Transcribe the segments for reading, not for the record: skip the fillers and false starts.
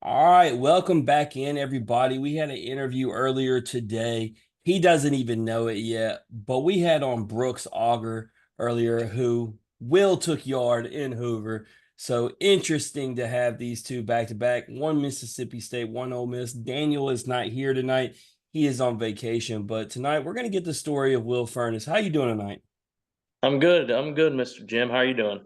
All right, welcome back in, everybody. We had an interview earlier today. He doesn't even know it yet, but we had on Brooks Auger earlier, who will took yard in Hoover. So interesting to have these two back to back. One Mississippi State, one Ole Miss. Daniel is not here tonight. He is on vacation, but tonight we're going to get the story of Will Furniss. How you doing tonight? I'm good. I'm good, Mr. Jim. How are you doing?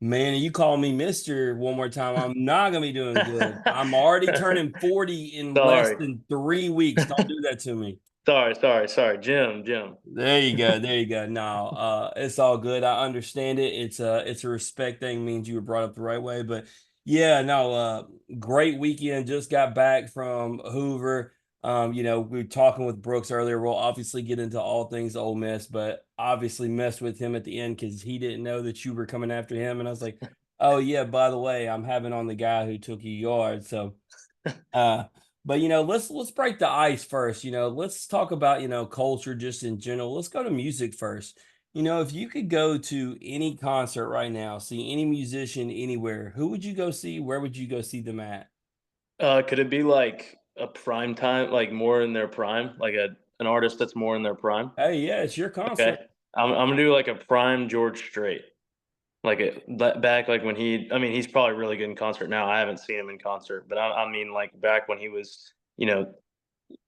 Man, you call me Mister one more time, I'm not gonna be doing good. I'm already turning 40 in less Sorry. than 3 weeks. Don't do that to me. Sorry. Jim. There you go. There you go. No, it's all good. I understand it. It's a respect thing, means you were brought up the right way. But yeah, no, great weekend. Just got back from Hoover. We were talking with Brooks earlier. We'll obviously get into all things Ole Miss, but obviously messed with him at the end because he didn't know that you were coming after him. And I was like, oh yeah, by the way, I'm having on the guy who took you yard. So uh, but let's break the ice first. Let's talk about, culture just in general. Let's go to music first. If you could go to any concert right now, see any musician anywhere, who would you go see? Where would you go see them at? Could it be like a prime time, like more in their prime, like an artist that's more in their prime? Hey, yeah, it's your Okay. concert. I'm gonna do like a prime George Strait, like back like when I mean, he's probably really good in concert now. I haven't seen him in concert, but I mean, like back when he was, in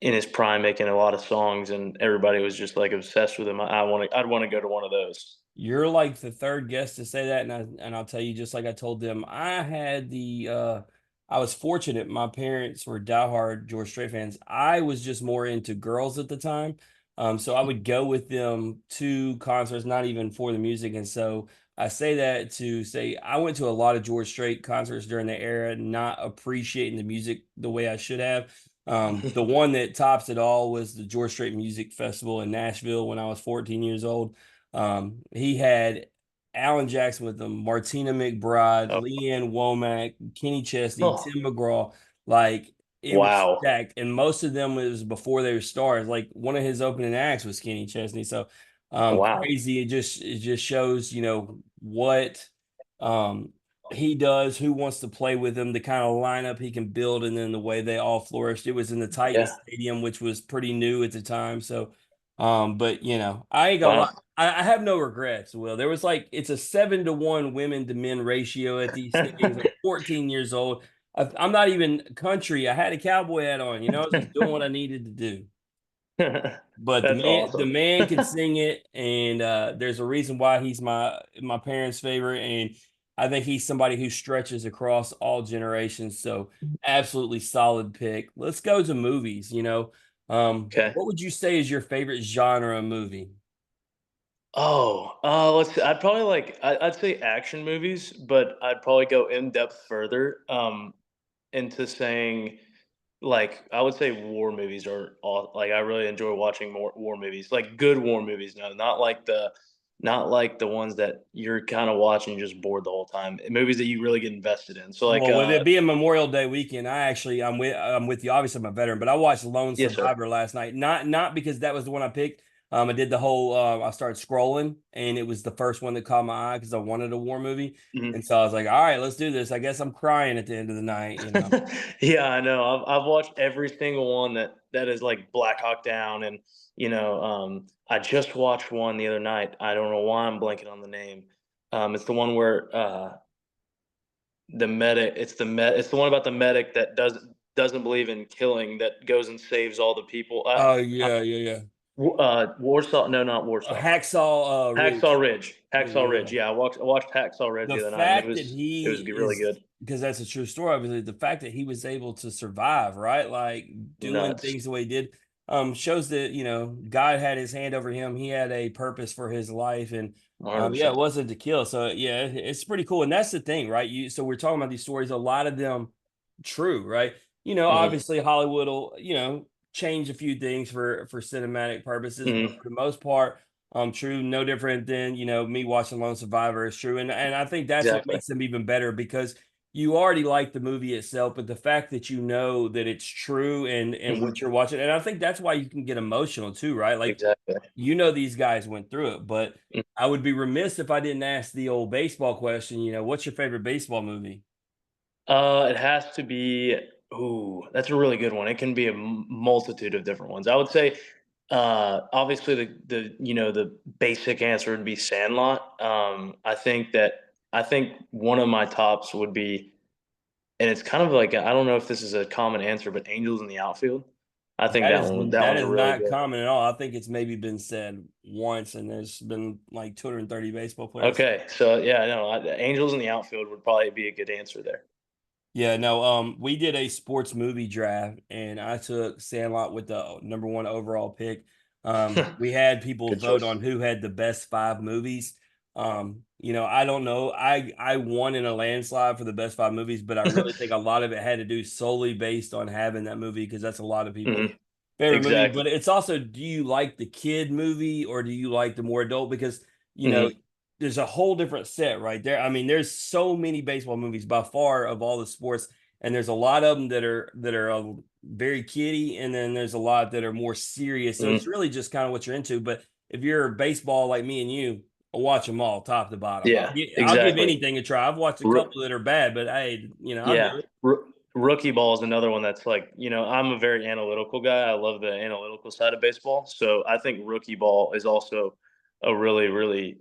his prime, making a lot of songs, and everybody was just like obsessed with him. I'd want to go to one of those. You're like the third guest to say that, and I'll tell you, just like I told them, I was fortunate. My parents were diehard George Strait fans. I was just more into girls at the time. So I would go with them to concerts, not even for the music. And so I say that to say I went to a lot of George Strait concerts during the era, not appreciating the music the way I should have. The one that tops it all was the George Strait Music Festival in Nashville when I was 14 years old. He had Alan Jackson with them, Martina McBride, Oh, Leanne Womack, Kenny Chesney, oh, Tim McGraw. Like it was wow. stacked, and most of them was before they were stars. Like one of his opening acts was Kenny Chesney. So Wow. crazy. It just shows, what um he does, who wants to play with him, the kind of lineup he can build, and then the way they all flourished. It was in the Titans Yeah. Stadium, which was pretty new at the time. So but I ain't gonna lie. Wow. I have no regrets. Will, there was like it's a 7-to-1 women to men ratio at these things. I'm 14 years old. I'm not even country. I had a cowboy hat on. I was just doing what I needed to do. But the That's man, the awesome. man can sing it, and there's a reason why he's my parents' favorite, and I think he's somebody who stretches across all generations. So absolutely solid pick. Let's go to movies. Okay. What would you say is your favorite genre of movie? Oh, let's see. I'd say action movies, but I'd probably go in depth further into saying like I would say war movies like I really enjoy watching more war movies, like good war movies. No, not like the ones that you're kind of watching just bored the whole time. Movies that you really get invested in. So like Well, with it being Memorial Day weekend, I'm with you. Obviously, I'm a veteran, but I watched Lone yes, sir. Survivor last night. Not because that was the one I picked. I did the whole. I started scrolling, and it was the first one that caught my eye because I wanted a war movie, Mhm. and so I was like, "All right, let's do this." I guess I'm crying at the end of the night. Yeah, I know. I've watched every single one that is like Black Hawk Down, and I just watched one the other night. I don't know why I'm blanking on the name. It's the one where the medic. It's the one about the medic that doesn't believe in killing, that goes and saves all the people. Oh yeah, yeah, yeah. Warsaw. No, not Warsaw. Hacksaw Hacksaw Ridge. Ridge. Yeah, yeah, Hacksaw yeah. Ridge. Yeah, I watched Hacksaw Ridge The the other night, and it fact that was it was he really is, good. because that's a true story, obviously, the fact that he was able to survive, right? Like doing Nuts. things the way he did, shows that, God had his hand over him. He had a purpose for his life. And yeah, it 100%. wasn't to kill. So yeah, it's pretty cool. And that's the thing, right? So we're talking about these stories, a lot of them true, right? Mhm. Obviously Hollywood will, change a few things for cinematic purposes, but Mhm. for the most part, true, no different than, me watching Lone Survivor is true. And I think that's what Exactly. makes them even better because you already like the movie itself, but the fact that you know that it's true and what Mhm. you're watching, and I think that's why you can get emotional too, right? Like Exactly. these guys went through it, but Mm. I would be remiss if I didn't ask the old baseball question, what's your favorite baseball movie? It has to be. Ooh, that's a really good one. It can be a multitude of different ones. I would say, obviously, the basic answer would be Sandlot. I think one of my tops would be, and it's kind of like I don't know if this is a common answer, but Angels in the Outfield. I think that That one's is really not good. common at all. I think it's maybe been said once, and there's been like 230 baseball players. Okay, so yeah, no, Angels in the Outfield would probably be a good answer there. Yeah, no, we did a sports movie draft and I took Sandlot with the number one overall pick. We had people Good vote choice. on who had the best five movies. I don't know. I won in a landslide for the best five movies, but I really think a lot of it had to do solely based on having that movie because that's a lot of people's Mhm. favorite movie. Exactly. But it's also, do you like the kid movie or do you like the more adult? Because you know, Mhm. there's a whole different set right there. I mean, there's so many baseball movies by far of all the sports, and there's a lot of them that are very kiddie, and then there's a lot that are more serious. So it's Mhm. really just kind of what you're into. But if you're baseball like me and you, I'll watch them all top to bottom. Yeah, I'll give exactly. anything a try. I've watched a Ro couple that are bad, but hey, I'll do yeah, it. rookie ball is another one that's like, I'm a very analytical guy. I love the analytical side of baseball. So I think rookie ball is also a really, really,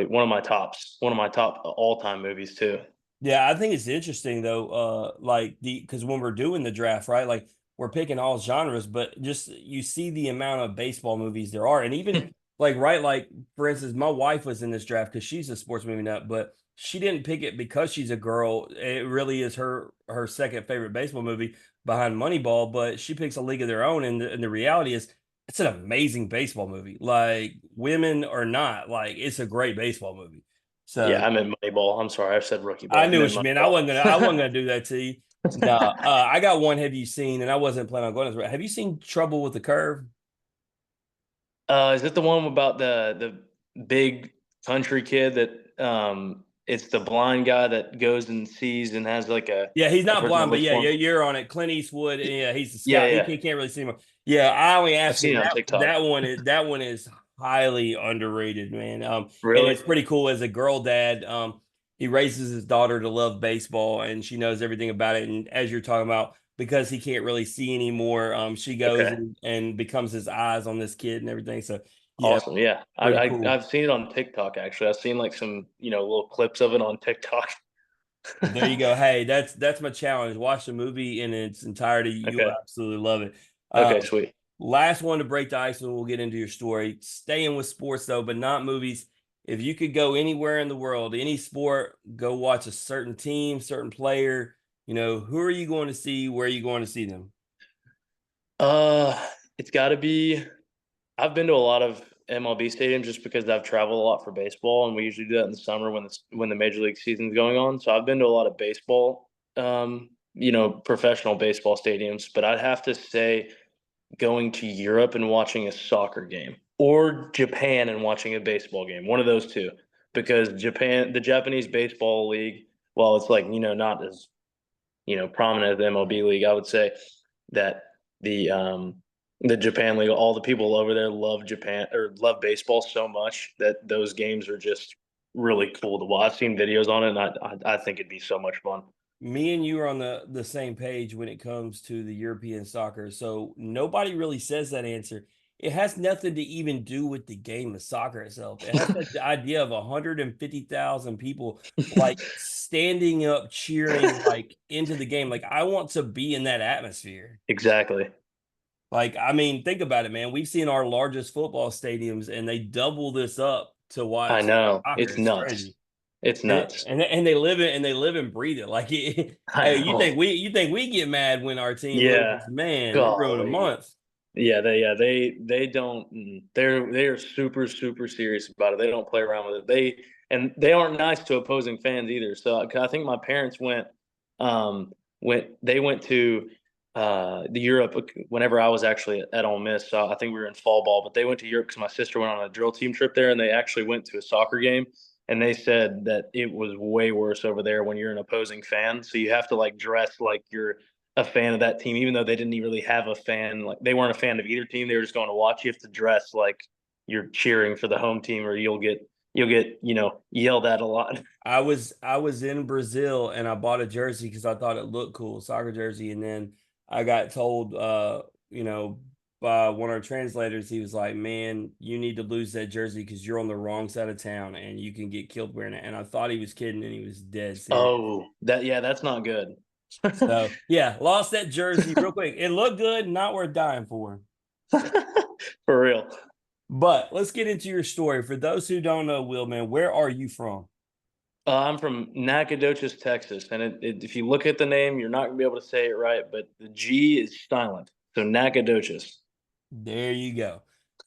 one of my top all-time movies too. Yeah, I think it's interesting though, like because when we're doing the draft, right? Like we're picking all genres, but just you see the amount of baseball movies there are, and even like right, like for instance, my wife was in this draft because she's a sports movie nut, but she didn't pick it because she's a girl. It really is her second favorite baseball movie behind Moneyball, but she picks A League of Their Own, and the reality is it's an amazing baseball movie. Like women or not, like it's a great baseball movie. So Yeah, I meant Moneyball. I'm sorry, I've said rookie I ball. I knew what meant you meant. I wasn't gonna Moneyball. do that to you. No, I got one. Have you seen? And I wasn't planning on going this way. Have you seen Trouble with the Curve? Is it the one about the big country kid that it's the blind guy that goes and sees and has like Yeah, he's a not person that blind, but looks yeah, for him? you're on it. Clint Eastwood. Yeah, he's the Yeah, scout. He, yeah. he can't really see him. Yeah, I only I've ask seen because it on TikTok. that one is highly underrated, man. And Really? it's pretty cool as a girl dad. He raises his daughter to love baseball, and she knows everything about it. And as you're talking about, because he can't really see anymore, she goes Okay. and becomes his eyes on this kid and everything. So yeah, Awesome. Yeah. pretty cool. I've seen it on TikTok actually. I've seen like some, little clips of it on TikTok. Well, there you go. Hey, that's my challenge. Watch the movie in its entirety. You'll Okay. absolutely love it. Okay, Um, sweet. Last one to break the ice, and we'll get into your story. Staying with sports though, but not movies. If you could go anywhere in the world, any sport, go watch a certain team, certain player. Who are you going to see? Where are you going to see them? Uh it's got to be I've been to a lot of MLB stadiums just because I've traveled a lot for baseball, and we usually do that in the summer when the major league season's going on. So I've been to a lot of baseball, professional baseball stadiums. But I'd have to say going to Europe and watching a soccer game, or Japan and watching a baseball game. One of those two, because the Japanese baseball league, while it's like not as prominent as the MLB league, I would say that the um, the Japan league, all the people over there love Japan or love baseball so much that those games are just really cool to watch. I've seen videos on it, and I think it'd be so much fun. Me and you are on the same page when it comes to the European soccer. So nobody really says that answer. It has nothing to even do with the game of soccer itself. It has like the idea of 150,000 people like standing up cheering like into the game. Like I want to be in that atmosphere. Exactly. Like I mean, think about it, man. We've seen our largest football stadiums and they double this up to I watch know. soccer. It's It's nuts. crazy. It's And nuts. and they live and breathe it. Like I hey, you think know. we get mad when our team Yeah. loses? Man, it ruined a Golly. month. Yeah, they don't they're super super serious about it. They don't play around with it. They aren't nice to opposing fans either. So 'cause I think my parents went to the Europe whenever I was actually at Ole Miss. So I think we were in fall ball, but they went to Europe because my sister went on a drill team trip there, and they actually went to a soccer game. And they said that it was way worse over there when you're an opposing fan. So you have to like dress like you're a fan of that team, even though they didn't really have a fan. Like they weren't a fan of either team. They were just going to watch. You have to dress like you're cheering for the home team, or you'll get you'll get, yelled at a lot. I was in Brazil and I bought a jersey because I thought it looked cool, soccer jersey, and then I got told, by one of our translators, he was like, "Man, you need to lose that jersey because you're on the wrong side of town and you can get killed wearing it." And I thought he was kidding, and he was dead serious. Oh, yeah, that's not good. So yeah, lost that jersey real quick. It looked good, not worth dying for. For real. But let's get into your story. For those who don't know, Will, man, where are you from? I'm from Nacogdoches, Texas, and if you look at the name, you're not gonna be able to say it right, but the G is silent, so Nacogdoches. There you go.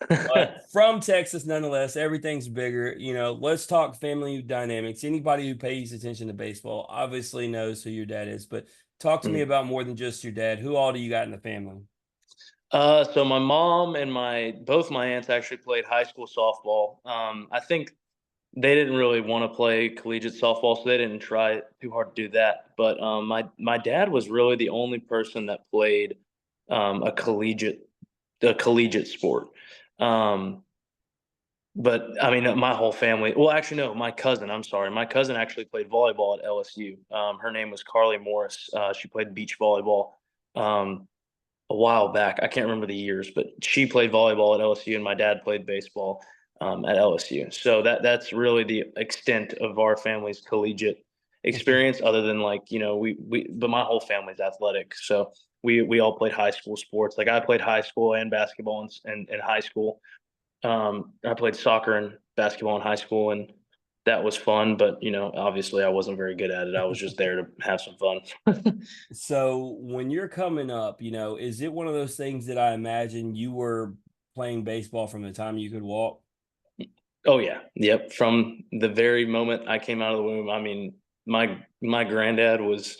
But from Texas, nonetheless, everything's bigger. Let's talk family dynamics. Anybody who pays attention to baseball obviously knows who your dad is, but talk to me Mm. about more than just your dad. Who all do you got in the family? So my mom and both my aunts actually played high school softball. I think they didn't really want to play collegiate softball, so they didn't try too hard to do that. But my dad was really the only person that played a collegiate sport. Um, but I mean, my whole family. Well, actually, no. My cousin. I'm sorry. My cousin actually played volleyball at LSU. Her name was Carly Morris. She played beach volleyball. Um, a while back. I can't remember the years, but she played volleyball at LSU, and my dad played baseball at LSU. So that's really the extent of our family's collegiate experience. Other than like but my whole family's athletic, so we all played high school sports. Like I played high school and basketball in high school. I played soccer and basketball in high school, and that was fun. But obviously, I wasn't very good at it. I was just there to have some fun. So when you're coming up, is it one of those things that I imagine you were playing baseball from the time you could walk? Oh yeah, yep. From the very moment I came out of the womb, I mean, my granddad was,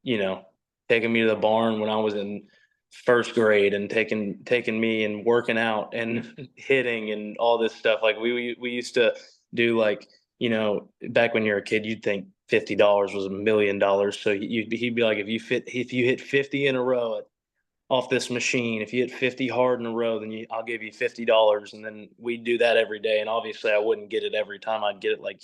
you know, taking me to the barn when I was in first grade and taking me and working out and hitting and all this stuff. Like we used to do like, back when you're a kid, you'd think $50 was $1 million. So he'd be like, if you hit 50 in a row off this machine. If you hit 50 hard in a row, then I'll give you $50. And then we'd do that every day. And obviously I wouldn't get it every time. I'd get it like,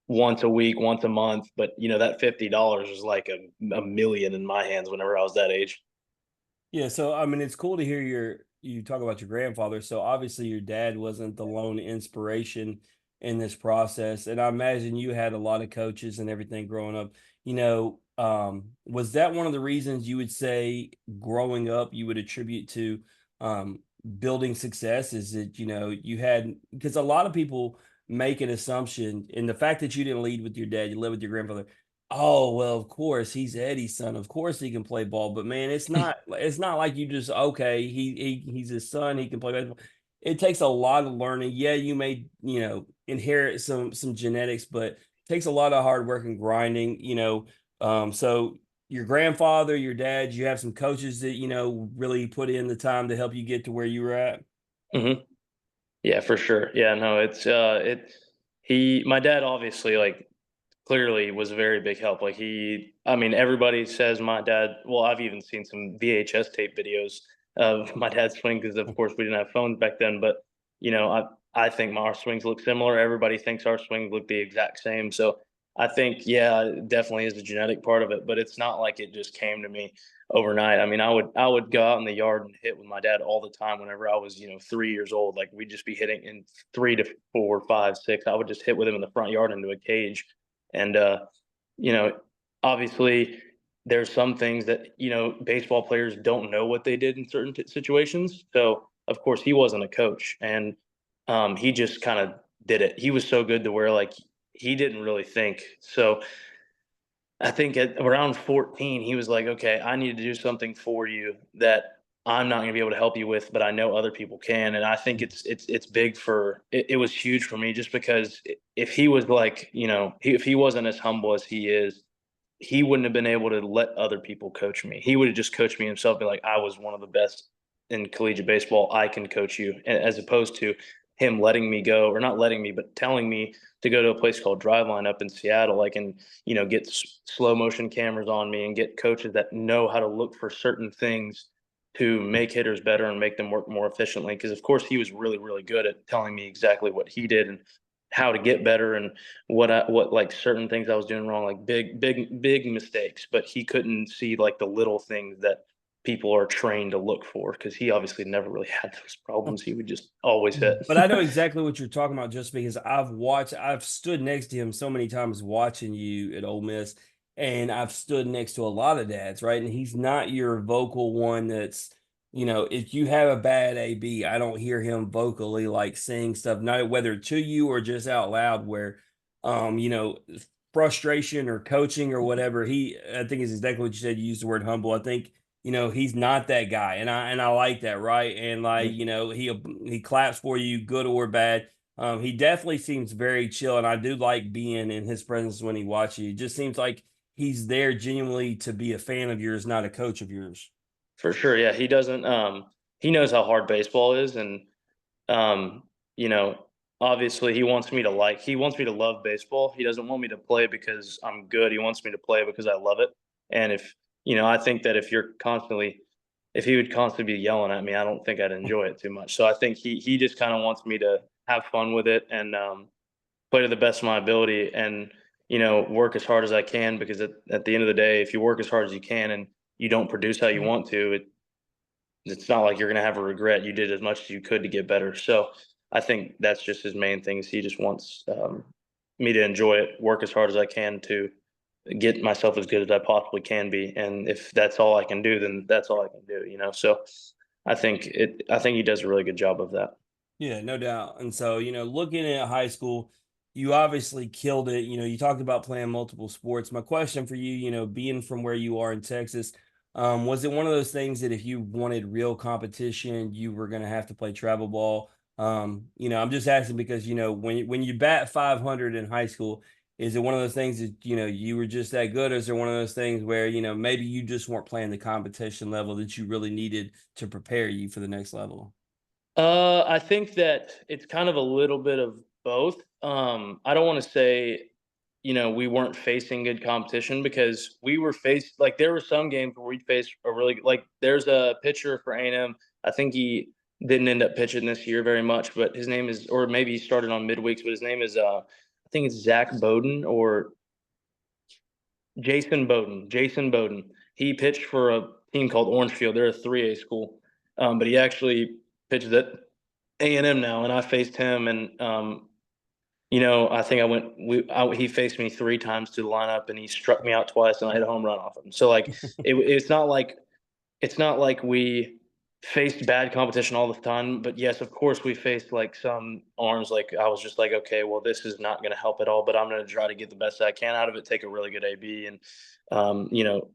once a week, once a month. But that $50 was like a million in my hands whenever I was that age. Yeah, so I mean, it's cool to hear you talk about your grandfather. So obviously, your dad wasn't the lone inspiration in this process, and I imagine you had a lot of coaches and everything growing up. Was that one of the reasons you would say growing up you would attribute to um, building success? Is that you had, because a lot of people make an assumption, and the fact that you didn't lead with your dad, you led with your grandfather. Oh, well, of course, he's Eddie's son. Of course he can play ball. But man, it's not like you just okay, he's his son, he can play baseball. It takes a lot of learning. Yeah, you may, inherit some genetics, but it takes a lot of hard work and grinding. So your grandfather, your dad, you have some coaches that, really put in the time to help you get to where you were at. Hmm. Yeah, for sure. Yeah, no, my dad obviously like clearly was a very big help. Like I mean, everybody says my dad. Well, I've even seen some VHS tape videos of my dad's swing because, of course, we didn't have phones back then. But I think our swings look similar. Everybody thinks our swings look the exact same. So I think, yeah, it definitely is the genetic part of it. But it's not like it just came to me overnight. I mean, I would go out in the yard and hit with my dad all the time. Whenever I was 3 years old, like we'd just be hitting in 3 to 4, 5, 6. I would just hit with him in the front yard into a cage and you know, obviously there's some things that, baseball players don't know what they did in certain situations. So of course he wasn't a coach and he just kind of did it. He was so good to where like he didn't really think. So I think at around 14, he was like, okay, I need to do something for you that I'm not going to be able to help you with, but I know other people can. And I think it's big it was huge for me just because if he was like, if he wasn't as humble as he is, he wouldn't have been able to let other people coach me. He would have just coached me himself, be like, I was one of the best in collegiate baseball. I can coach you, as opposed to him letting me go, or not letting me, but telling me to go to a place called Driveline up in Seattle. I can, get slow motion cameras on me and get coaches that know how to look for certain things to make hitters better and make them work more efficiently. Because of course he was really, really good at telling me exactly what he did and how to get better and what like certain things I was doing wrong, like big mistakes. But he couldn't see like the little things that people are trained to look for because he obviously never really had those problems. He would just always hit. But I know exactly what you're talking about just because I've stood next to him so many times watching you at Ole Miss, and I've stood next to a lot of dads, right? And he's not your vocal one that's, if you have a bad AB, I don't hear him vocally like saying stuff, not whether to you or just out loud, where, um, you know, frustration or coaching or whatever. I think is exactly what you said. You used the word humble. I think he's not that guy, and I like that, right? And like, Mhm. he claps for you, good or bad. He definitely seems very chill, and I do like being in his presence when he watches you. It just seems like he's there genuinely to be a fan of yours, not a coach of yours. For sure, yeah. He doesn't. He knows how hard baseball is, and um, you know, obviously he wants me to love baseball. He doesn't want me to play because I'm good. He wants me to play because I love it. And if I think that if he would constantly be yelling at me, I don't think I'd enjoy it too much. So I think he just kind of wants me to have fun with it and play to the best of my ability and work as hard as I can because at the end of the day, if you work as hard as you can and you don't produce how you want to, it's not like you're going to have a regret. You did as much as you could to get better. So I think that's just his main thing. Is he just wants me to enjoy it, work as hard as I can to get myself as good as I possibly can be. And if that's all I can do, then that's all I can do. So I think he does a really good job of that. Yeah, no doubt. And so, looking at high school, you obviously killed it. You talked about playing multiple sports. My question for you, being from where you are in Texas, was it one of those things that if you wanted real competition, you were going to have to play travel ball? I'm just asking because, when you bat 500 in high school, is it one of those things that, you were just that good? Or is there one of those things where, maybe you just weren't playing the competition level that you really needed to prepare you for the next level? I think that it's kind of a little bit of both. I don't want to say, we weren't facing good competition because we were faced like there were some games where we faced a really like there's a pitcher for A&M. I think he didn't end up pitching this year very much, but his name is, or maybe he started on midweeks, but his name is I think it's Zach Bowden or Jason Bowden. Jason Bowden. He pitched for a team called Orangefield. They're a 3A school, but he actually pitches at A&M now, and I faced him, and I think he faced me 3 times to the lineup, and he struck me out twice, and I hit a home run off him. So like, it's not like we faced bad competition all the time, but yes, of course, we faced like some arms. Like I was just like, okay, well, this is not going to help at all, but I'm going to try to get the best I can out of it, take a really good AB, and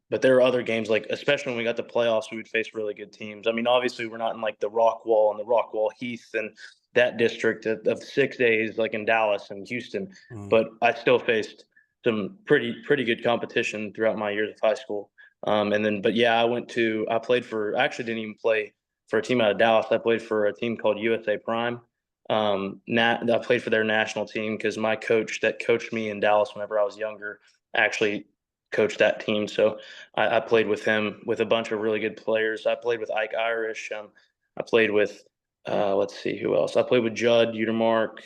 But there are other games like, especially when we got the playoffs, we would face really good teams. I mean, obviously, we're not in like the Rockwall and the Rockwall Heath and that district of 6 days, like in Dallas and Houston, Mm. but I still faced some pretty good competition throughout my years of high school. But yeah, I played I actually didn't even play for a team out of Dallas. I played for a team called USA Prime. I played for their national team because my coach that coached me in Dallas whenever I was younger actually coached that team. So I played with him with a bunch of really good players. I played with Ike Irish. I played with, let's see who else. I played with Judd Utermark.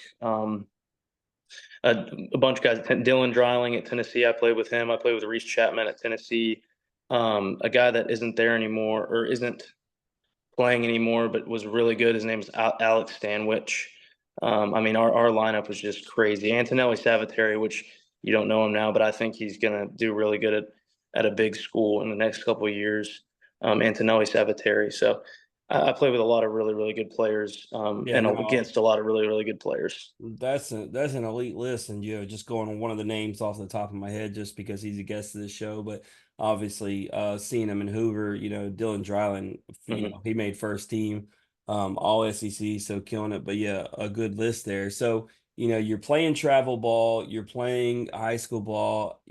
A bunch of guys. Dylan Dreiling at Tennessee. I played with him. I played with Reese Chapman at Tennessee. A guy that isn't there anymore or isn't playing anymore, but was really good. His name is Alex Stanwich. I mean, our lineup was just crazy. Antonelli Savateri, which you don't know him now, but I think he's going to do really good at a big school in the next couple of years. Antonelli Savateri. So I played with a lot of really, really good players Yeah, and no, against a lot of really, really good players. that's an elite list, and just going on one of the names off the top of my head, just because he's a guest of this show. But obviously, seeing him in Hoover, Dylan Dryland, Hmm. he made first team, all SEC, so killing it. But yeah, a good list there. So you're playing travel ball, you're playing high school ball.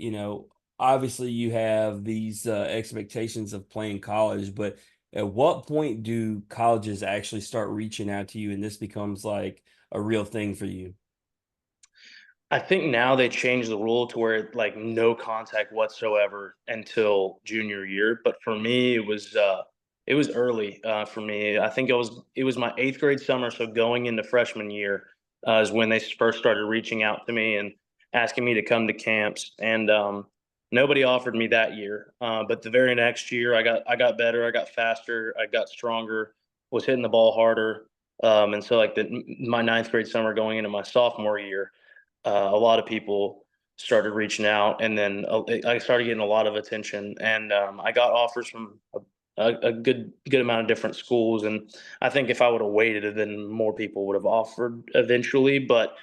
Obviously you have these expectations of playing college, but at what point do colleges actually start reaching out to you, and this becomes like a real thing for you? I think now they changed the rule to where like no contact whatsoever until junior year. But for me, it was early for me. I think it was my 8th grade summer, so going into freshman year. is when they first started reaching out to me and asking me to come to camps. And nobody offered me that year. But the very next year, I got better, I got faster, I got stronger, was hitting the ball harder. And so like my ninth grade summer going into my sophomore year, a lot of people started reaching out, and then I started getting a lot of attention, and I got offers from a good amount of different schools. And I think if I would have waited, then more people would have offered eventually. But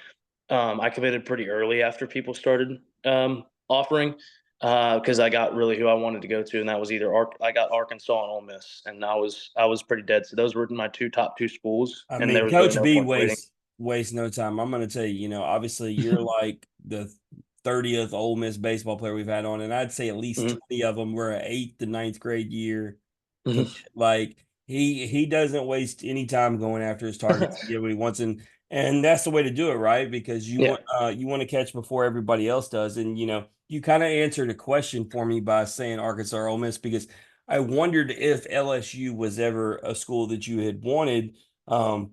I committed pretty early after people started offering, because I got really who I wanted to go to, and that was either I got Arkansas and Ole Miss, and I was pretty dead. So those were my top two schools, I and there mean, was really Coach no B point waiting. waste no time. I'm going to tell you, obviously you're like the 30th Ole Miss baseball player we've had on, and I'd say at least Mhm. 20 of them were an eighth to ninth grade year kid. Mhm. Like he doesn't waste any time going after his targets to get what he wants, and that's the way to do it, right? Because Yeah. you want to catch before everybody else does, and you kind of answered a question for me by saying Arkansas or Ole Miss because I wondered if LSU was ever a school that you had wanted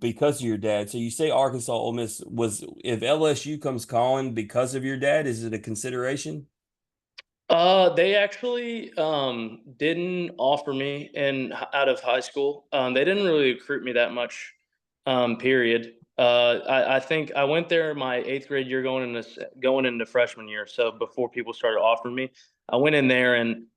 because of your dad. So you say Arkansas, Ole Miss was if LSU comes calling because of your dad, is it a consideration? They actually didn't offer me out of high school. They didn't really recruit me that much. Period. I think I went there my eighth grade year, going into freshman year. So before people started offering me, I went in there and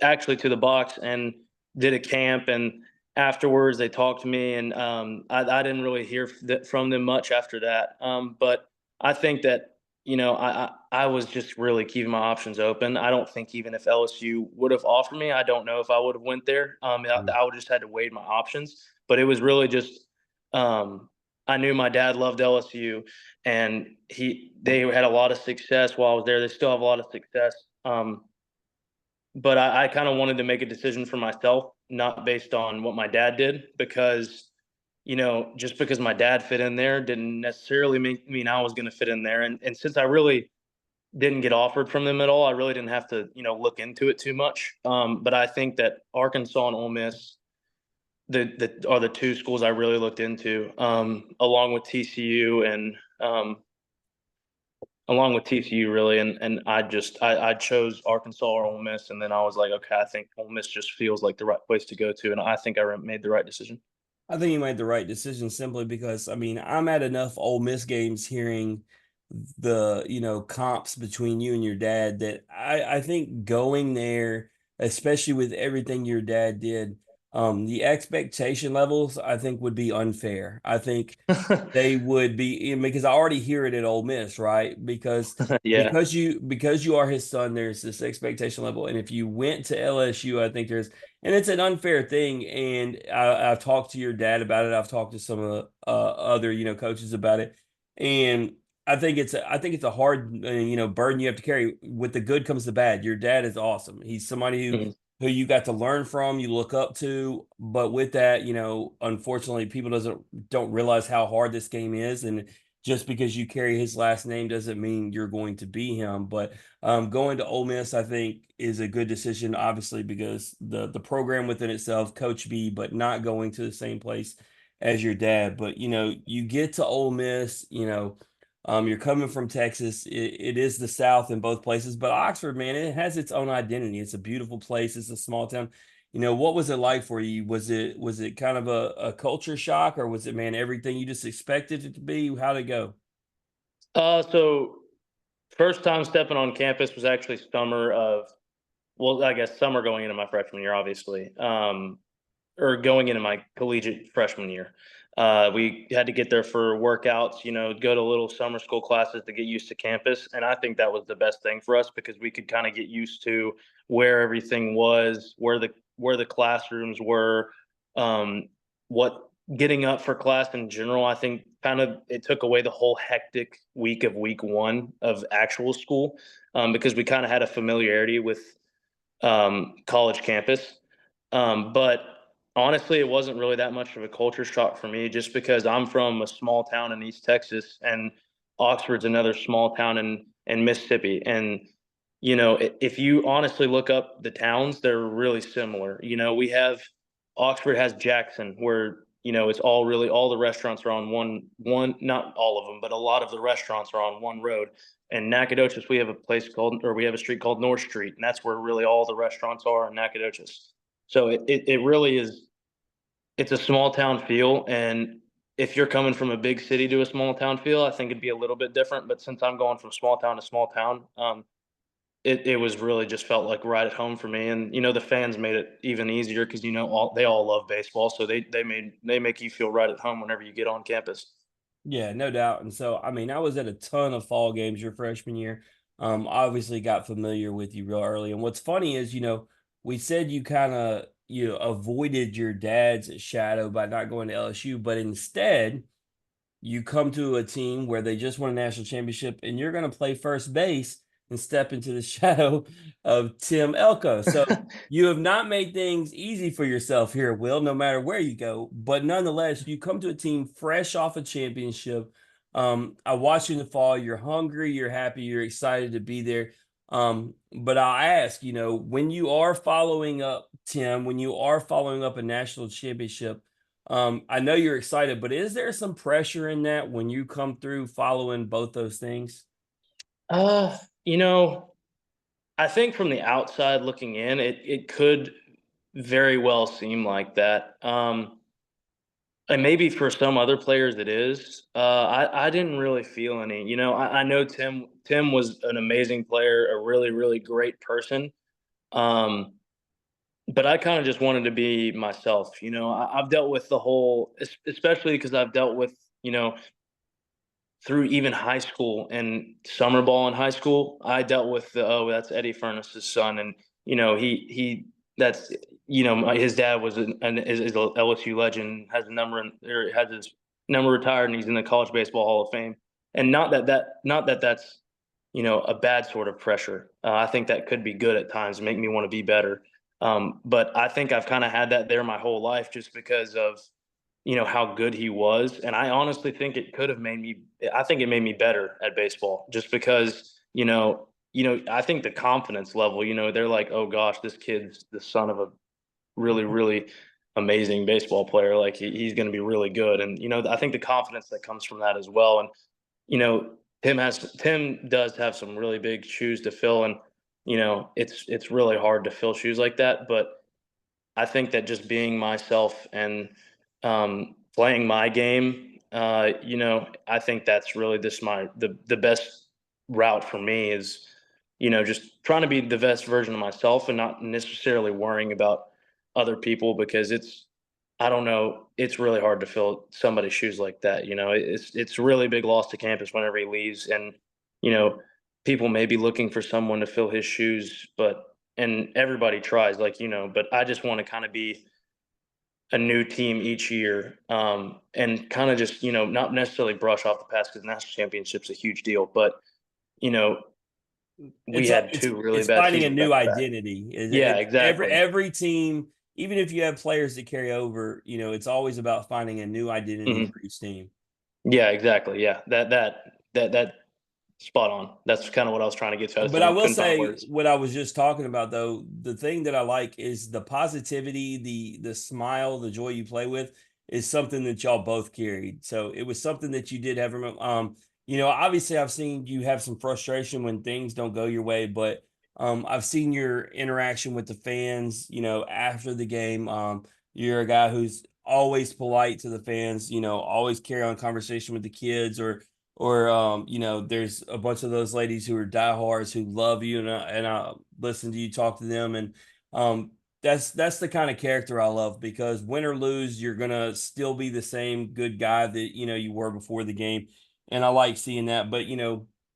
actually to the box and did a camp. And afterwards, they talked to me, and I didn't really hear from them much after that. But I think that I was just really keeping my options open. I don't think even if LSU would have offered me, I don't know if I would have went there. I would just had to weigh my options. But it was really just I knew my dad loved LSU, and they had a lot of success while I was there. They still have a lot of success. But I kind of wanted to make a decision for myself, not based on what my dad did, because just because my dad fit in there didn't necessarily mean I was going to fit in there. And since I really didn't get offered from them at all, I really didn't have to, look into it too much. But I think that Arkansas and Ole Miss, are the two schools I really looked into, along with TCU and really. And I chose Arkansas or Ole Miss, and then I was like, okay, I think Ole Miss just feels like the right place to go to, and I think I made the right decision. I think you made the right decision simply because I mean I'm at enough Ole Miss games hearing the comps between you and your dad that I think going there, especially with everything your dad did, the expectation levels I think would be unfair. I think they would be because I already hear it at Ole Miss, right? Because Yeah. because you are his son, there's this expectation level, and if you went to LSU, I think there's and it's an unfair thing. And I've talked to your dad about it. I've talked to some of the other coaches about it, and I think it's a hard burden you have to carry. With the good comes the bad. Your dad is awesome. He's somebody Mhm. who you got to learn from, you look up to. But with that, unfortunately, people don't realize how hard this game is, and just because you carry his last name doesn't mean you're going to be him. But going to Ole Miss, I think, is a good decision, obviously, because the program within itself, Coach B, but not going to the same place as your dad. But you get to Ole Miss, you're coming from Texas. It is the South in both places, but Oxford, man, it has its own identity. It's a beautiful place. It's a small town. What was it like for you? Was it kind of a culture shock, or was it, man, everything you just expected it to be? How'd it go? So first time stepping on campus was actually I guess summer going into my freshman year, obviously. Or going into my collegiate freshman year. We had to get there for workouts, go to little summer school classes to get used to campus. And I think that was the best thing for us because we could kind of get used to where everything was, where the classrooms were, um, what getting up for class in general. I think kind of it took away the whole hectic week of week one of actual school, because we kind of had a familiarity with college campus. But honestly, it wasn't really that much of a culture shock for me just because I'm from a small town in East Texas, and Oxford's another small town in Mississippi. And, if you honestly look up the towns, they're really similar. Oxford has Jackson, where it's all the restaurants are on one, not all of them, but a lot of the restaurants are on one road. And Nacogdoches, we have a street called North Street, and that's where really all the restaurants are in Nacogdoches. So it really is. It's a small town feel, and if you're coming from a big city to a small town feel, I think it'd be a little bit different. But since I'm going from small town to small town, it was really just felt like right at home for me. And the fans made it even easier because they all love baseball, so they make you feel right at home whenever you get on campus. Yeah, no doubt. And so, I mean, I was at a ton of fall games your freshman year. Obviously got familiar with you real early. And what's funny is, we said you kind of avoided your dad's shadow by not going to LSU, but instead you come to a team where they just won a national championship and you're going to play first base and step into the shadow of Tim Elko. So you have not made things easy for yourself here, Will, no matter where you go. But nonetheless, you come to a team fresh off a championship. I watch you in the fall. You're hungry, you're happy, you're excited to be there. But I'll ask, when you are following up, Tim, when you are following up a national championship, I know you're excited, but is there some pressure in that when you come through following both those things? Uh, you know, I think from the outside looking in, it could very well seem like that. And maybe for some other players it is. I didn't really feel any. I know Tim was an amazing player, a really really great person. Um, but I kind of just wanted to be myself. I've dealt with the whole, especially because I've dealt with through even high school and summer ball in high school. I dealt with that's Eddy Furniss's son, and he that's his dad was is a LSU legend, has a number or has his number retired, and he's in the College Baseball Hall of Fame. And not that that's a bad sort of pressure. I think that could be good at times, make me want to be better. But I think I've kind of had that there my whole life, just because of how good he was. And I honestly think it could have made me, I think it made me better at baseball, just because, I think the confidence level, they're like, oh gosh, this kid's the son of a really, really amazing baseball player. Like he's going to be really good. And, I think the confidence that comes from that as well. And, you know, Tim does have some really big shoes to fill. And, it's really hard to fill shoes like that. But I think that just being myself and playing my game, I think that's really just the best route for me is, just trying to be the best version of myself and not necessarily worrying about other people, because I don't know, it's really hard to fill somebody's shoes like that. It's really big loss to campus whenever he leaves, and you know, people may be looking for someone to fill his shoes, and everybody tries, like but I just want to kind of be a new team each year, and kind of just not necessarily brush off the past, because national championship's a huge deal, but you know we It's a, had two really it's bad finding a seasons back new to back. identity. Yeah, It's exactly. every team, even if you have players that carry over, it's always about finding a new identity Hmm. for each team. Yeah, exactly. Yeah, that spot on. That's kind of what I was trying to get to. I just But I will couldn't find say words. what I was just talking about though, the thing that I like is the positivity, the smile, the joy you play with is something that y'all both carried. So it was something that you did have. Obviously I've seen you have some frustration when things don't go your way, but I've seen your interaction with the fans, after the game. You're a guy who's always polite to the fans, always carry on conversation with the kids, or there's a bunch of those ladies who are diehards who love you, and I listen to you talk to them, and um that's the kind of character I love, because win or lose you're gonna still be the same good guy that you were before the game, and I like seeing that. But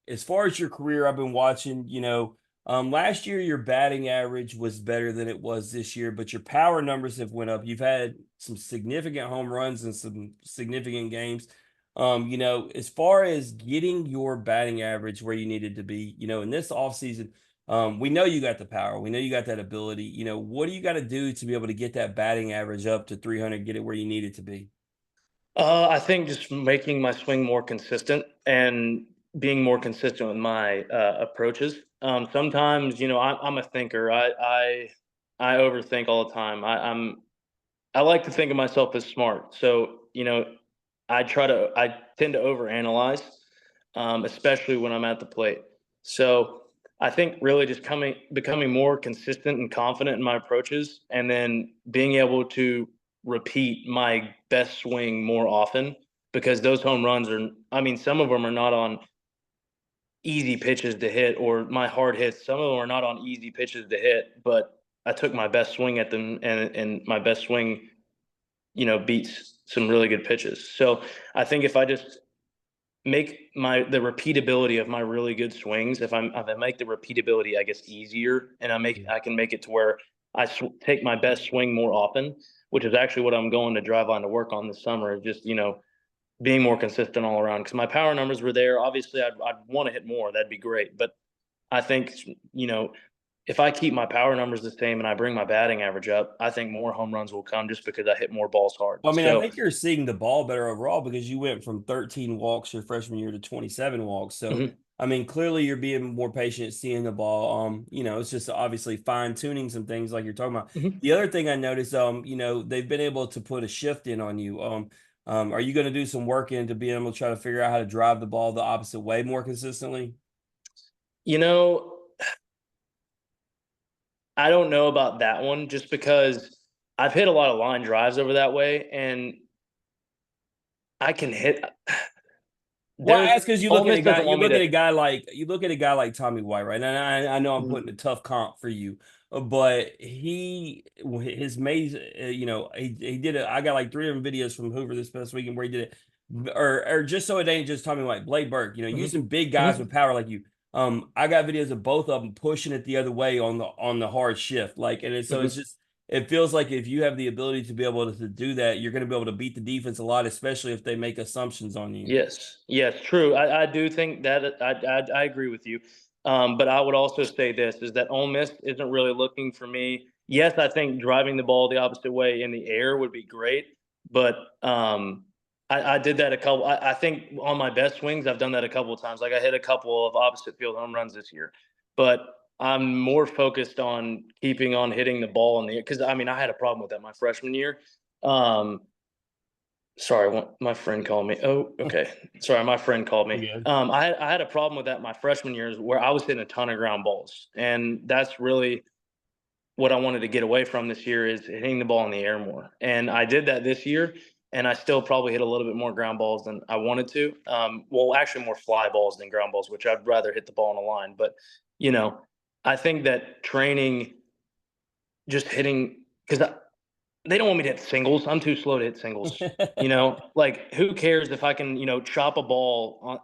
as far as your career, I've been watching. Last year your batting average was better than it was this year, but your power numbers have went up. You've had some significant home runs and some significant games. As far as getting your batting average where you needed to be, in this offseason, we know you got the power. We know you got that ability. What do you got to do to be able to get that batting average up to 300, get it where you need it to be? I think just making my swing more consistent and being more consistent with my approaches. Sometimes, I'm a thinker. I overthink all the time. I like to think of myself as smart. So, I tend to overanalyze, especially when I'm at the plate. So I think really just becoming more consistent and confident in my approaches, and then being able to repeat my best swing more often, because those home runs are, I mean, some of them are not on easy pitches to hit, or my hard hits. Some of them are not on easy pitches to hit, but I took my best swing at them, and my best swing, beats some really good pitches. So I think if I just make the repeatability of my really good swings, if I make the repeatability, I guess, easier, and Yeah. I can make it to where take my best swing more often, which is actually what I'm going to drive on to work on this summer. Is just being more consistent all around, because my power numbers were there. Obviously, I'd want to hit more. That'd be great, but I think you know if I keep my power numbers the same and I bring my batting average up, I think more home runs will come just because I hit more balls hard. Well, I mean, I So, think you're seeing the ball better overall because you went from 13 walks your freshman year to 27 walks. So, mhm, I mean, clearly you're being more patient seeing the ball. It's just obviously fine tuning some things like you're talking about. mhm. The other thing I noticed, they've been able to put a shift in on you. Are you going to do some work into being able to try to figure out how to drive the ball the opposite way more consistently? You know, I don't know about that one, just because I've hit a lot of line drives over that way, and I can hit. Well, There's that's because you Ole look at Miss a guy. doesn't want me to. You look at a guy like Tommy White, right? And I know I'm Mhm, putting a tough comp for you, but his maze, he did it. I got like 3 of them videos from Hoover this past weekend where he did it, or just so it ain't just Tommy White, Blake Burke. mhm, Using big guys with mhm, power like you. I got videos of both of them pushing it the other way on the hard shift, so it's mhm. just it feels like if you have the ability to be able to do that, you're going to be able to beat the defense a lot, especially if they make assumptions on you. Yes, yes, true. I do think that I agree with you. But I would also say this is that Ole Miss isn't really looking for me. Yes, I think driving the ball the opposite way in the air would be great, but I did that a couple. I think on my best swings, I've done that a couple of times. Like, I hit a couple of opposite field home runs this year, but I'm more focused on keeping on hitting the ball in the air, because I mean I had a problem with that my freshman year. Um, Sorry, my friend called me. Oh, okay. Sorry, my friend called me. Yeah. I had a problem with that my freshman years, where I was hitting a ton of ground balls, and that's really what I wanted to get away from this year, is hitting the ball in the air more. And I did that this year, and I still probably hit a little bit more ground balls than I wanted to. Well, actually, more fly balls than ground balls, which I'd rather hit the ball on the line. But you know, I think that training, just hitting, because they don't want me to hit singles. I'm too slow to hit singles. Like, who cares if I can, chop a ball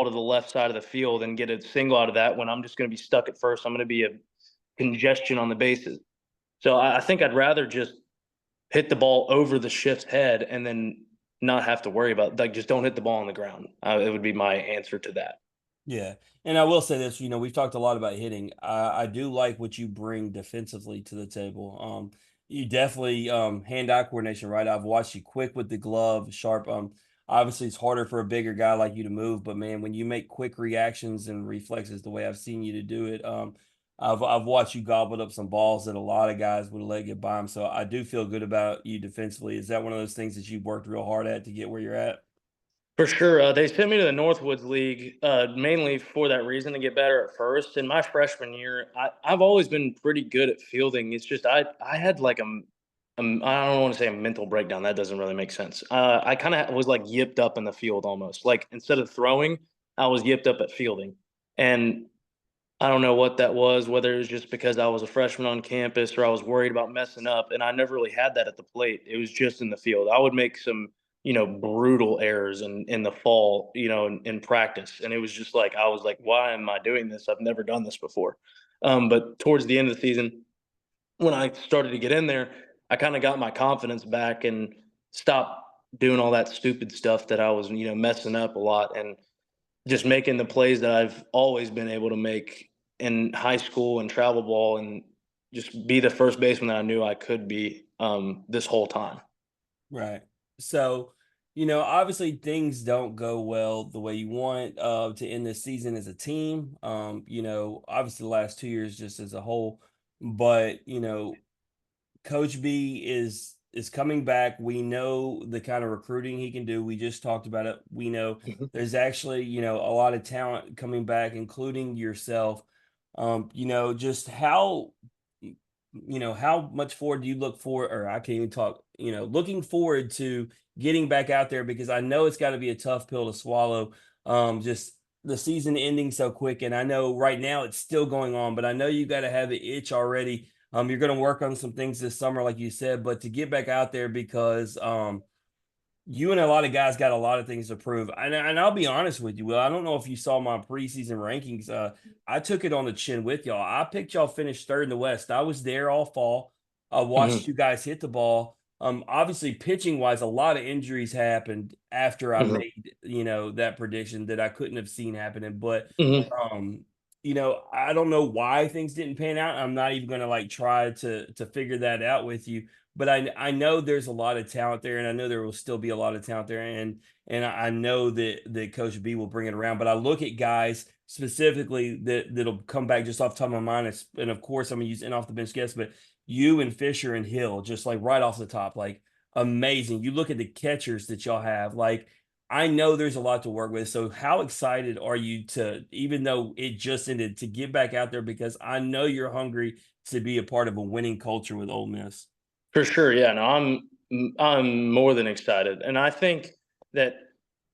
to the left side of the field and get a single out of that, when I'm just going to be stuck at first. I'm going to be a congestion on the bases. So I think I'd rather just hit the ball over the shift's head, and then not have to worry about, like, just don't hit the ball on the ground. It would be my answer to that. Yeah. And I will say this, we've talked a lot about hitting. I do like what you bring defensively to the table. You definitely hand-eye coordination, right? I've watched you quick with the glove, sharp. Obviously it's harder for a bigger guy like you to move, but man, when you make quick reactions and reflexes the way I've seen you to do it, I've watched you gobbled up some balls that a lot of guys would have let get by them. So I do feel good about you defensively. Is that one of those things that you've worked real hard at to get where you're at? For sure. They sent me to the Northwoods League, mainly for that reason, to get better at first. In my freshman year, I've always been pretty good at fielding. It's just I had like I don't want to say a mental breakdown. That doesn't really make sense. I kind of was like yipped up in the field almost. Like, instead of throwing, I was yipped up at fielding, and I don't know what that was, whether it was just because I was a freshman on campus, or I was worried about messing up, and I never really had that at the plate. It was just in the field. I would make some, brutal errors in the fall, in practice, and it was just like, I was like, why am I doing this? I've never done this before. But towards the end of the season, when I started to get in there, I kind of got my confidence back and stopped doing all that stupid stuff that I was, messing up a lot, and just making the plays that I've always been able to make in high school and travel ball, and just be the first baseman that I knew I could be, this whole time. Right. So, obviously things don't go well the way you want to end this season as a team. Obviously the last 2 years just as a whole, but Coach B is coming back. We know the kind of recruiting he can do. We just talked about it. We know Mhm. there's actually, a lot of talent coming back, including yourself. Just how much forward do you look for, or I can't even talk, looking forward to getting back out there because I know it's got to be a tough pill to swallow. Just the season ending so quick. And I know right now it's still going on, but I know you got to have the itch already. You're going to work on some things this summer, like you said, but to get back out there because you and a lot of guys got a lot of things to prove. And I'll be honest with you, Will. I don't know if you saw my preseason rankings. I took it on the chin with y'all. I picked y'all finish third in the West. I was there all fall. I watched Mhm. you guys hit the ball. Obviously, pitching wise, a lot of injuries happened after I Mhm. made that prediction that I couldn't have seen happening. But Mhm. um, I don't know why things didn't pan out. I'm not even going to like try to figure that out with you, but I know there's a lot of talent there, and I know there will still be a lot of talent there, and I know that Coach B will bring it around. But I look at guys specifically that'll come back just off the top of my mind, and of course I'm gonna use in off the bench guests, but you and Fisher and Hill, just like right off the top, like amazing. You look at the catchers that y'all have, like I know there's a lot to work with. So how excited are you to, even though it just ended, to get back out there because I know you're hungry to be a part of a winning culture with Ole Miss. For sure, yeah. No, I'm more than excited, and I think that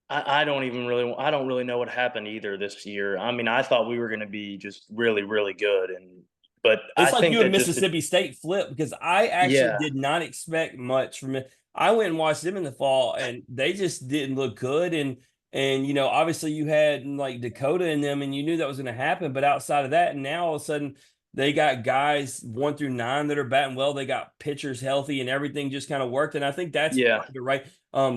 I don't really know what happened either this year. I mean, I thought we were going to be just really, really good, but I It's like think you and that just Mississippi State flip because I actually yeah, did not expect much from it. I went and watched them in the fall, and they just didn't look good. And obviously you had like Dakota in them, and you knew that was going to happen. But outside of that, and now all of a sudden they got guys 1 through 9 that are batting well. They got pitchers healthy, and everything just kind of worked. And I think that's yeah, part of it, right?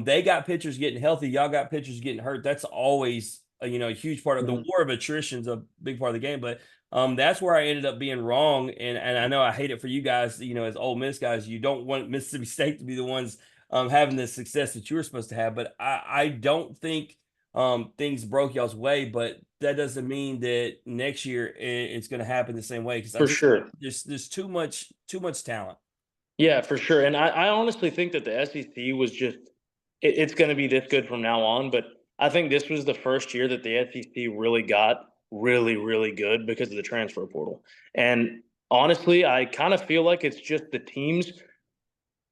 They got pitchers getting healthy. Y'all got pitchers getting hurt. That's always a huge part of the mhm, war of attrition is a big part of the game, but that's where I ended up being wrong. And I know I hate it for you guys, as Ole Miss guys. You don't want Mississippi State to be the ones having the success that you were supposed to have. But I don't think things broke y'all's way, but that doesn't mean that next year it's going to happen the same way because I for just sure. there's too much talent. Yeah, for sure. And I honestly think that the SEC was just it's going to be this good from now on. But I think this was the first year that the SEC really got really, really good because of the transfer portal. And honestly, I kind of feel like it's just the teams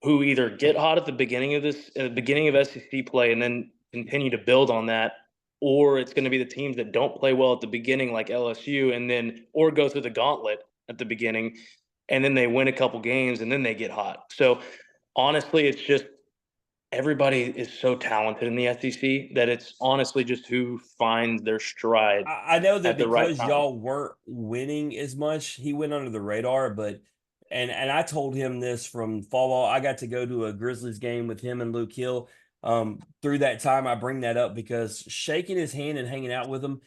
who either get hot at the beginning of SEC play, and then continue to build on that, or it's going to be the teams that don't play well at the beginning, like LSU, and then or go through the gauntlet at the beginning, and then they win a couple games, and then they get hot. So honestly, it's just everybody is so talented in the SEC that it's honestly just who finds their stride I know that at the right because time. y'all weren't winning as much, he went under the radar. But and I told him this from fall ball. I got to go to a Grizzlies game with him and Luke Hill. Through that time, I bring that up because shaking his hand and hanging out with him,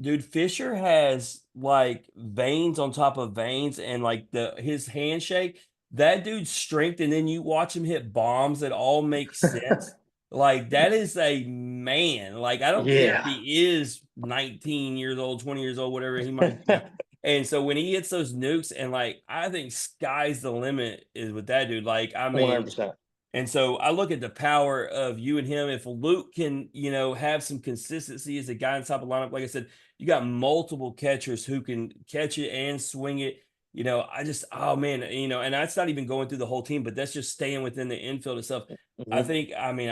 dude. Fisher has like veins on top of veins, and like his handshake, that dude's strength, and then you watch him hit bombs that all make sense. Like that is a man. Like I don't care if Yeah. he is 19 years old, 20 years old, whatever he might be now. And so when he hits those nukes, and like I think sky's the limit is with that dude. Like I mean, 100%. and so I look at the power of you and him. If Luke can, have some consistency as a guy on top of the lineup, like I said, you got multiple catchers who can catch it and swing it. I just, oh man, and that's not even going through the whole team, but that's just staying within the infield itself. Mhm.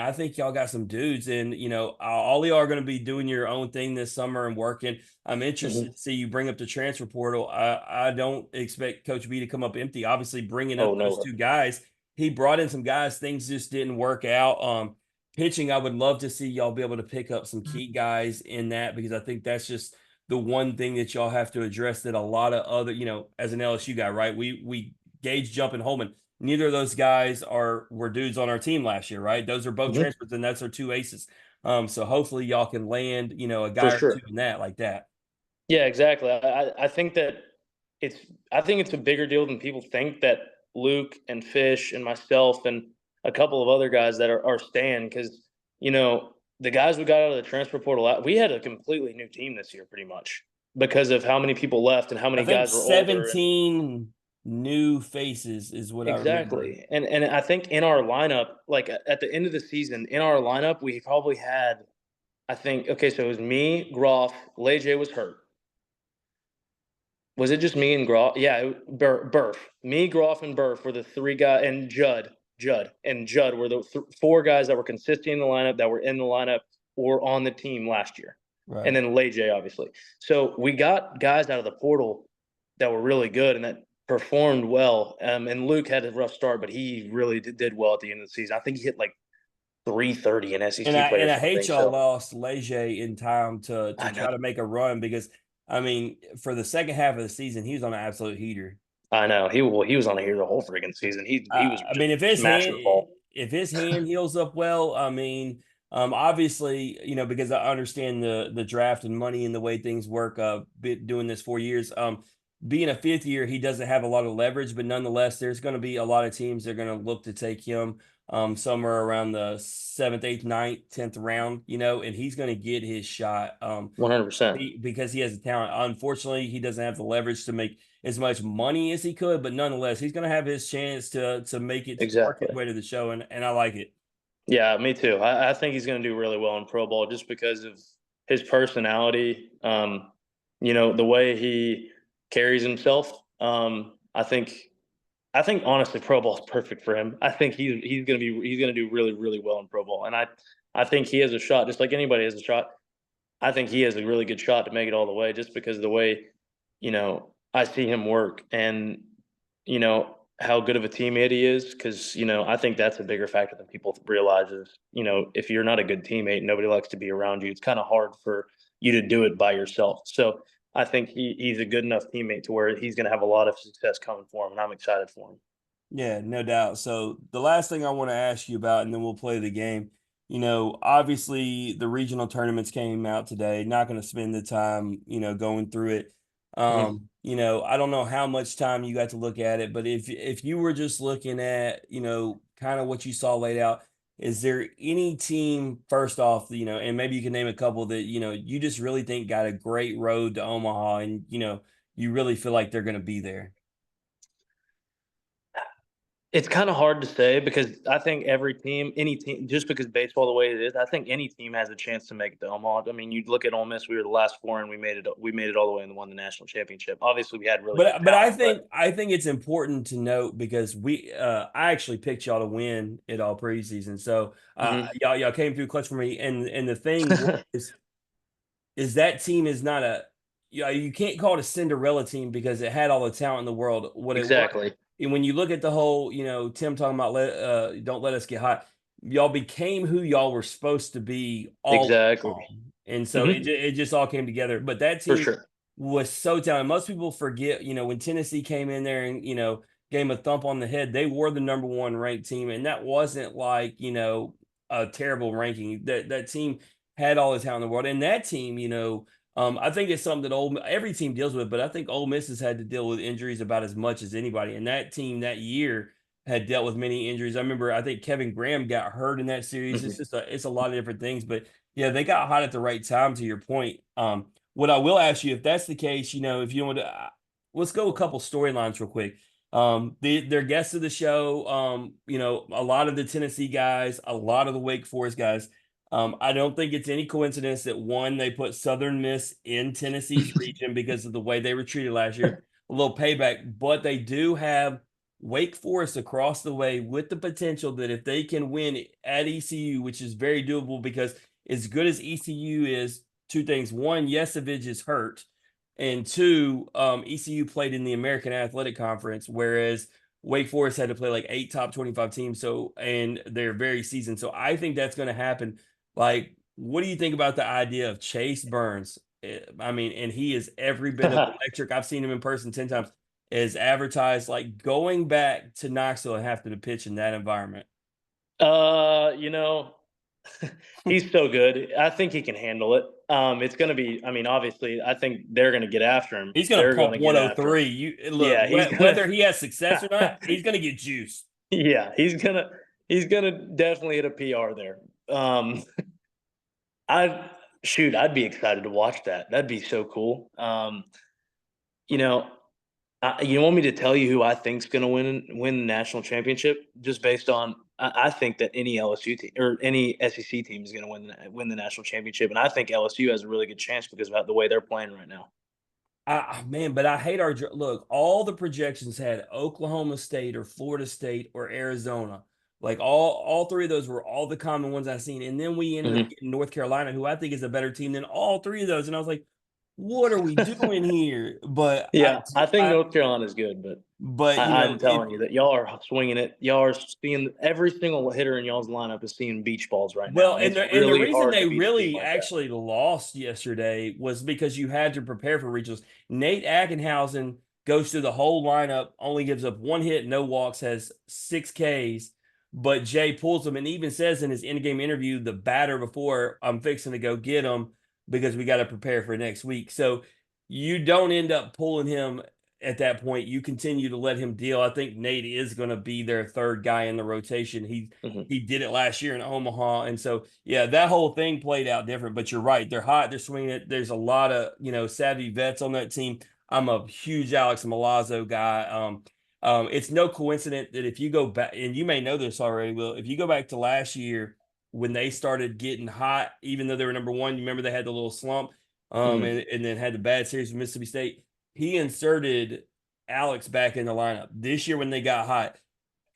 I think y'all got some dudes, and all y'all are going to be doing your own thing this summer and working. I'm interested Mhm. to see you bring up the transfer portal. I don't expect Coach B to come up empty. Obviously, bringing up Oh, those no. two guys, he brought in some guys. Things just didn't work out. Pitching, I would love to see y'all be able to pick up some key guys in that because I think that's just the one thing that y'all have to address that a lot of other, as an LSU guy, right? We Gage, Jump, and Holman. Neither of those guys were dudes on our team last year, right? Those are both Mhm. transfers, and that's our two aces. So hopefully y'all can land, a For guy or two sure. in that like that. Yeah, exactly. I think that it's I think it's a bigger deal than people think that Luke and Fish and myself and a couple of other guys that are staying because the guys we got out of the transfer portal, we had a completely new team this year, pretty much because of how many people left and how I many think guys were older and 17. new faces is what I remember. Exactly, and I think in our lineup, like, at the end of the season, in our lineup, we probably had, I think, okay, so it was me, Groff, Lej was hurt. Was it just me and Groff? Yeah, Burf. Me, Groff, and Burf were the 3 guys, and Judd were the 4 guys that were consistent in the lineup, that were in the lineup or on the team last year, and Right. then Lej, obviously. So we got guys out of the portal that were really good and that performed well. And Luke had a rough start, but he really did well at the end of the season. I think he hit like 330 in And SEC I play or and I hate something. y'all So lost Leger in time to I know, try to make a run because I mean for the second half of the season he was on an absolute heater. I know. He was on here the whole freaking season. He was I just mean, smashing the ball. if his hand heals up well, I mean, obviously, because I understand the draft and money and the way things work. Doing this 4 years, being a fifth year, he doesn't have a lot of leverage, but nonetheless, there's going to be a lot of teams that are going to look to take him somewhere around the seventh, eighth, ninth, 10th round, and he's going to get his shot. 100%. Because he has the talent. Unfortunately, he doesn't have the leverage to make as much money as he could, but nonetheless, he's going to have his chance to make it work his Exactly. way to the show, and I like it. Yeah, me too. I think he's going to do really well in pro ball just because of his personality. The way he carries himself. I think honestly, pro ball is perfect for him. I think he's gonna do really really well in pro ball, and I think he has a shot, just like anybody has a shot. I think he has a really good shot to make it all the way, just because of the way I see him work, and how good of a teammate he is. Because I think that's a bigger factor than people realize. Is if you're not a good teammate, nobody likes to be around you. It's kind of hard for you to do it by yourself. So I think he's a good enough teammate to where he's going to have a lot of success coming for him, and I'm excited for him. Yeah, no doubt. So the last thing I want to ask you about, and then we'll play the game. Obviously the regional tournaments came out today. Not going to spend the time, going through it. Mhm. I don't know how much time you got to look at it, but if you were just looking at, kind of what you saw laid out, is there any team first off, and maybe you can name a couple that, you just really think got a great road to Omaha and, you really feel like they're going to be there? It's kind of hard to say because I think every team, any team, just because baseball the way it is, I think any team has a chance to make it to Omaha. I mean, you look at Ole Miss; we were the last 4, and we made it. We made it all the way and won the national championship. Obviously, we had really good But I talent, but think it's important to note because I actually picked y'all to win it all preseason. So Mhm. y'all came through clutch for me. And the thing is that team is not you can't call it a Cinderella team because it had all the talent in the world. What it was, Exactly. and when you look at the whole, Tim talking about don't let us get hot. Y'all became who y'all were supposed to be all Exactly. along, and so Hmm. it just all came together. But that For team sure. was so talented. Most people forget, when Tennessee came in there and gave 'em a thump on the head. They were the number one ranked team, and that wasn't like a terrible ranking. That team had all the talent in the world. And that team, I think it's something that every team deals with, but I think Ole Miss has had to deal with injuries about as much as anybody. And that team that year had dealt with many injuries. I remember I think Kevin Graham got hurt in that series. Hmm. It's a lot of different things, but yeah, they got hot at the right time to your point. What I will ask you, if that's the case, if you want to, let's go a couple storylines real quick. They're guests of the show. A lot of the Tennessee guys, a lot of the Wake Forest guys. I don't think it's any coincidence that one, they put Southern Miss in Tennessee's region because of the way they were treated last year. A little payback, but they do have Wake Forest across the way with the potential that if they can win at ECU, which is very doable because as good as ECU is, two things. One, Yesevich is hurt. And two, ECU played in the American Athletic Conference, whereas Wake Forest had to play like 8 top 25 teams. So, and they're very seasoned. So I think that's going to happen. Like, what do you think about the idea of Chase Burns? I mean, and he is every bit of electric. I've seen him in person 10 times, is advertised like going back to Knoxville and having to pitch in that environment. uh, you know, he's so good. I think he can handle it. It's going to be. I mean, obviously, I think they're going to get after him. He's going to They're going pump to get after him. 103. You look, Yeah, he's gonna. whether he has success or not, he's going to get juice. Yeah, he's gonna definitely hit a PR there. Um, I Shoot, I'd be excited to watch that. That'd be so cool. You know, You want me to tell you who I think's going to win the national championship? Just based on, I think that any LSU team or any SEC team is going to win the national championship, and I think LSU has a really good chance because of the way they're playing right now. Man, but I hate our look. All the projections had Oklahoma State or Florida State or Arizona. Like all three of those were all the common ones I've seen. And then we ended up Hmm. getting North Carolina, who I think is a better team than all three of those. And I was like, what are we doing here? Yeah, I think North Carolina is good, but But I'm telling you that y'all are swinging it. Y'all are seeing every single hitter in y'all's lineup is seeing beach balls right now, well, and and it's the really reason hard to they beat a team really like that. actually lost yesterday was because you had to prepare for regionals. Nate Ackenhausen goes through the whole lineup, only gives up one hit, no walks, has 6 Ks. But Jay pulls him and even says in his in-game interview, the batter before, I'm fixing to go get him because we got to prepare for next week. So you don't end up pulling him at that point. You continue to let him deal. I think Nate is going to be their third guy in the rotation. Hmm. He did it last year in Omaha. And so, yeah, that whole thing played out different, but you're right. They're hot. They're swinging it. There's a lot of, savvy vets on that team. I'm a huge Alex Milazzo guy. It's no coincidence that if you go back, and you may know this already, Will, if you go back to last year when they started getting hot, even though they were number one, you remember they had the little slump, Hmm. and then had the bad series with Mississippi State. He inserted Alex back in the lineup this year when they got hot.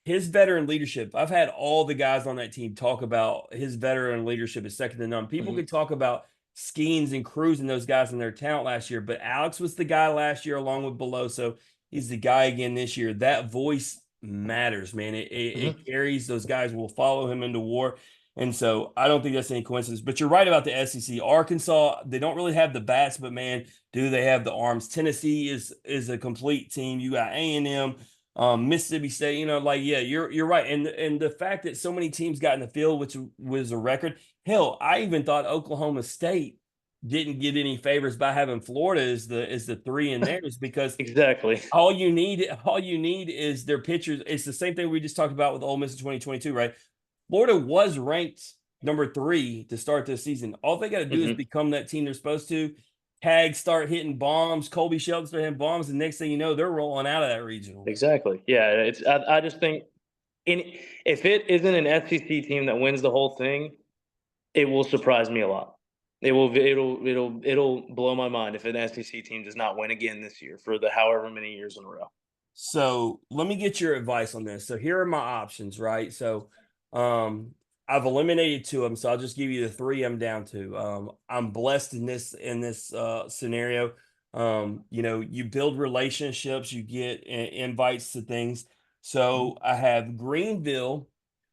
His veteran leadership, I've had all the guys on that team talk about his veteran leadership is second to none. People Hmm. could talk about Skeens and Cruz and those guys and their talent last year, but Alex was the guy last year along with Beloso. He's the guy again this year. That voice matters, man. It Hmm. carries. Those guys will follow him into war. And so I don't think that's any coincidence. But you're right about the SEC. Arkansas, they don't really have the bats, but man, do they have the arms? Tennessee is a complete team. You got A&M, Mississippi State, like yeah, you're right, and the fact that so many teams got in the field, which was a record. Hell, I even thought Oklahoma State didn't get any favors by having Florida as the three in theirs because Exactly. all you need is their pitchers. It's the same thing we just talked about with Ole Miss in 2022, right? Florida was ranked number three to start this season. All they got to do is Hmm. become that team they're supposed to. Tag start hitting bombs. Colby Shelton start hitting bombs, and next thing you know, they're rolling out of that regional. Exactly. Yeah, I just think if it isn't an SEC team that wins the whole thing, it will surprise me a lot. It'll blow my mind if an SEC team does not win again this year for the however many years in a row. So let me get your advice on this. So here are my options, right? So um I've eliminated two of them, so I'll just give you the three I'm down to. I'm blessed in this scenario. You build relationships, you get invites to things. Mhm. So I have Greenville,